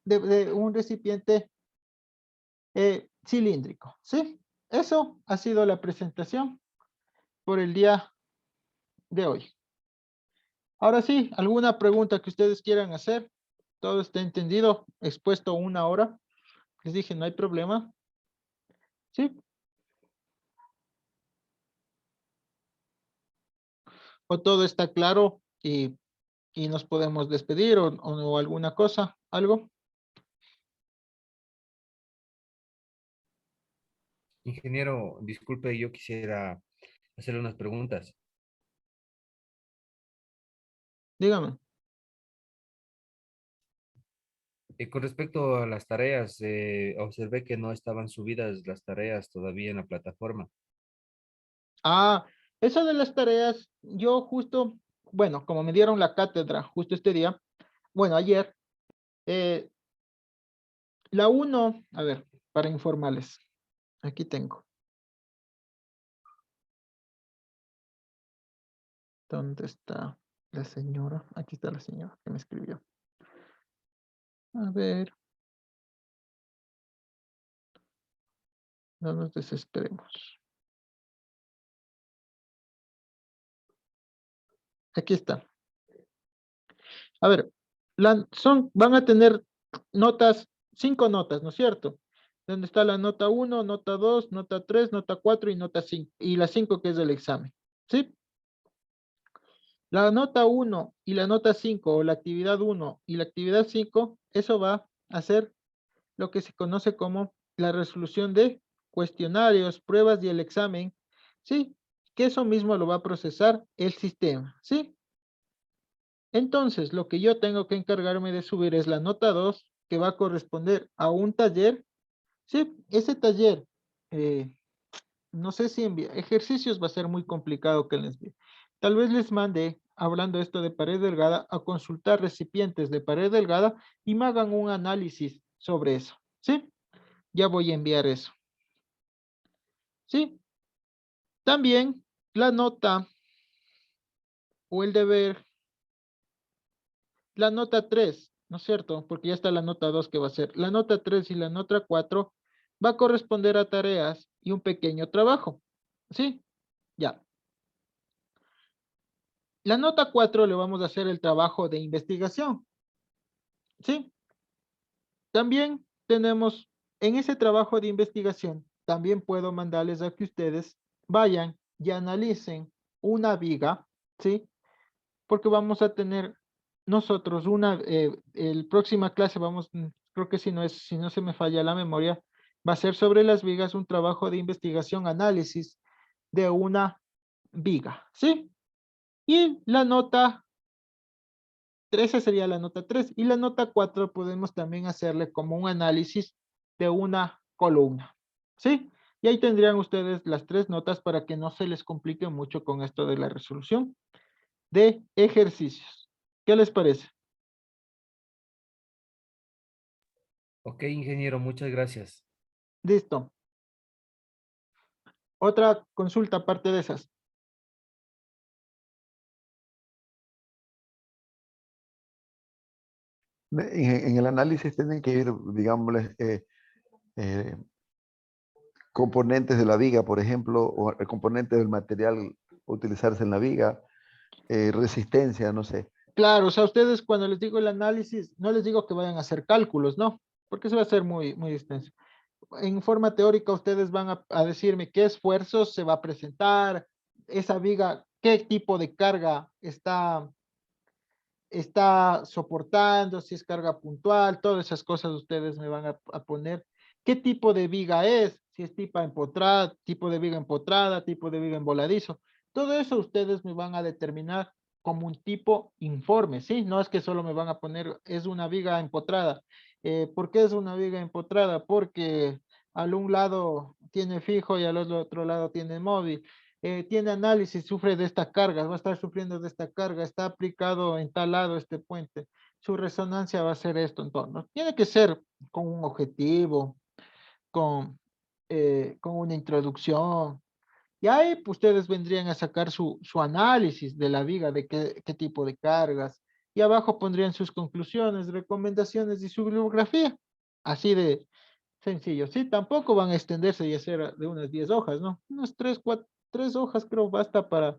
de un recipiente cilíndrico, ¿sí? Eso ha sido la presentación por el día de hoy. Ahora sí, ¿alguna pregunta que ustedes quieran hacer? Todo está entendido, expuesto 1 hora. Les dije, no hay problema. ¿Sí? ¿O todo está claro y nos podemos despedir o alguna cosa, algo? Ingeniero, disculpe, yo quisiera hacerle unas preguntas. Dígame. Con respecto a las tareas, observé que no estaban subidas las tareas todavía en la plataforma. Ah, eso de las tareas, yo justo, bueno, como me dieron la cátedra justo este día, bueno, ayer, eh, la 1, a ver, para informarles, aquí tengo. ¿Dónde está la señora? Aquí está la señora que me escribió. A ver, no nos desesperemos. Aquí está. A ver, van a tener notas, 5 notas, ¿no es cierto? Donde está la nota 1, nota 2, nota 3, nota 4 y nota 5. Y la 5 que es del examen. ¿Sí? La nota 1 y la nota 5 o la actividad 1 y la actividad 5, eso va a ser lo que se conoce como la resolución de cuestionarios, pruebas y el examen. ¿Sí? Que eso mismo lo va a procesar el sistema. ¿Sí? Entonces, lo que yo tengo que encargarme de subir es la nota 2, que va a corresponder a un taller. Sí, ese taller, eh, no sé si envía ejercicios, va a ser muy complicado que les envíe. Tal vez les mande, hablando esto de pared delgada, a consultar recipientes de pared delgada y me hagan un análisis sobre eso. ¿Sí? Ya voy a enviar eso. ¿Sí? También la nota o el deber, la nota 3, ¿no es cierto? Porque ya está la nota 2 que va a ser. La nota 3 y la nota 4 va a corresponder a tareas y un pequeño trabajo. ¿Sí? Ya. La nota 4 le vamos a hacer el trabajo de investigación. ¿Sí? También tenemos en ese trabajo de investigación, también puedo mandarles a que ustedes vayan y analicen una viga, ¿sí? Porque vamos a tener nosotros el próxima clase vamos, creo que si no se me falla la memoria, va a ser sobre las vigas un trabajo de investigación, análisis de una viga, ¿sí? Y la nota 13 sería la nota 3 y la nota 4 podemos también hacerle como un análisis de una columna, ¿sí? Y ahí tendrían ustedes las 3 notas para que no se les complique mucho con esto de la resolución de ejercicios. ¿Qué les parece? Ok, ingeniero, muchas gracias. Listo. Otra consulta aparte de esas. En el análisis tienen que ir, digámosle, eh, componentes de la viga, por ejemplo, o componentes del material a utilizarse en la viga, resistencia, no sé. Claro, o sea, ustedes cuando les digo el análisis, no les digo que vayan a hacer cálculos, ¿no? Porque eso va a ser muy extenso. En forma teórica, ustedes van a decirme qué esfuerzos se va a presentar, esa viga, qué tipo de carga está soportando, si es carga puntual, todas esas cosas ustedes me van a poner. ¿Qué tipo de viga es? Si es tipo empotrada, tipo de viga empotrada, tipo de viga en voladizo. Todo eso ustedes me van a determinar como un tipo informe, ¿sí? No es que solo me van a poner, es una viga empotrada. ¿Por qué es una viga empotrada? Porque al un lado tiene fijo y al otro lado tiene móvil. Tiene análisis, sufre de esta carga, va a estar sufriendo de esta carga, está aplicado en tal lado este puente. Su resonancia va a ser esto, entonces, ¿no? Tiene que ser con un objetivo, con una introducción. Y ahí pues, ustedes vendrían a sacar su análisis de la viga, de qué tipo de cargas. Y abajo pondrían sus conclusiones, recomendaciones y su bibliografía. Así de sencillo. Sí, tampoco van a extenderse y hacer de unas 10 hojas, ¿no? Unas 3, 4, 3 hojas creo basta para,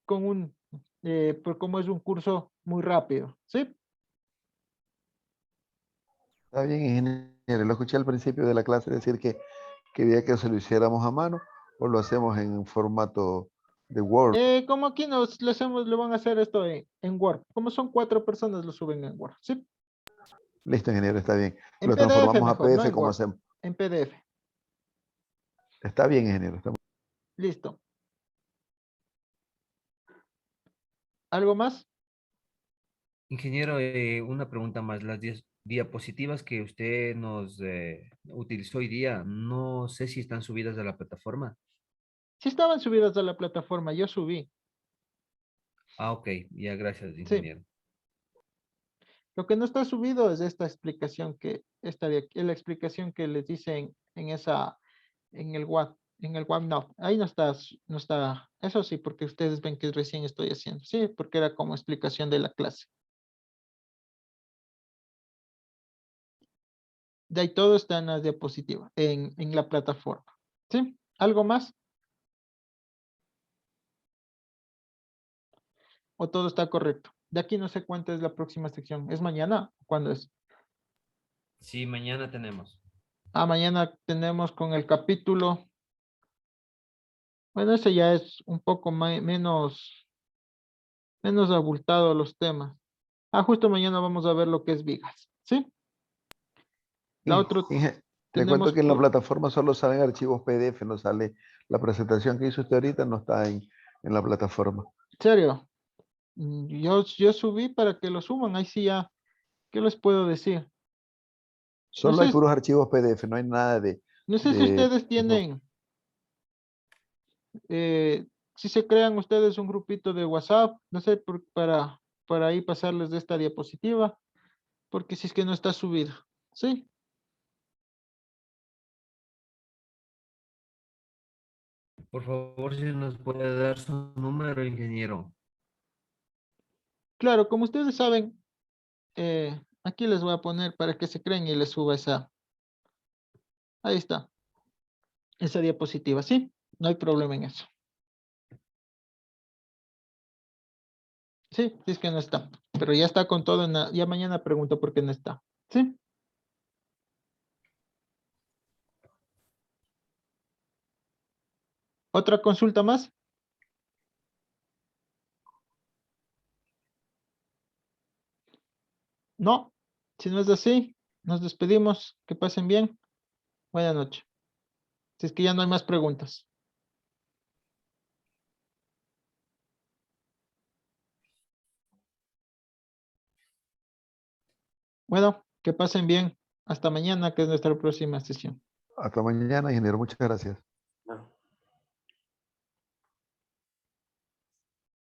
pues como es un curso muy rápido, ¿sí? Está bien, ingeniero. Lo escuché al principio de la clase decir que quería que se lo hiciéramos a mano o lo hacemos en formato de Word. Como aquí lo van a hacer esto en Word. Como son 4 personas, lo suben en Word, ¿sí? Listo, ingeniero, está bien. En Lo PDF transformamos a mejor, no PDF en como Word, hacemos. en PDF. Está bien, ingeniero. Listo. ¿Algo más? Ingeniero, una pregunta más. Las diapositivas que usted nos utilizó hoy día, no sé si están subidas a la plataforma. Sí estaban subidas a la plataforma, yo subí. Ah, ok, ya, gracias, Sí. ingeniero. Lo que no está subido es esta explicación esta de aquí, la explicación que les hice en el OneNote. Ahí no está, eso sí, porque ustedes ven que recién estoy haciendo. Sí, porque era como explicación de la clase. De ahí todo está en la diapositiva, en la plataforma. ¿Sí? ¿Algo más? ¿O todo está correcto? De aquí no sé cuánta es la próxima sección. ¿Es mañana? ¿Cuándo es? Sí, mañana tenemos. Ah, mañana tenemos con el capítulo. Bueno, ese ya es un poco menos abultado los temas. Ah, justo mañana vamos a ver lo que es vigas. ¿Sí? La In- otra Inge- Le cuento tenemos, que en la plataforma solo salen archivos PDF, no sale la presentación que hizo usted ahorita, no está en la plataforma. serio, yo subí para que lo suban. Ahí sí ya, ¿qué les puedo decir? No Solo hay sé, puros archivos PDF, no hay nada no sé si de ustedes tienen, si se crean ustedes un grupito de WhatsApp, no sé, para ahí pasarles de esta diapositiva, porque si es que no está subido, ¿sí? Por favor, si nos puede dar su número, ingeniero. Claro, como ustedes saben, aquí les voy a poner para que se creen y les suba ahí está, esa diapositiva, ¿sí? No hay problema en eso. Sí, sí es que no está, pero ya está con todo, ya mañana pregunto por qué no está, ¿sí? ¿Otra consulta más? No, si no es así, nos despedimos, que pasen bien, buena noche. Si es que ya no hay más preguntas. Bueno, que pasen bien. Hasta mañana, que es nuestra próxima sesión. Hasta mañana, ingeniero. Muchas gracias.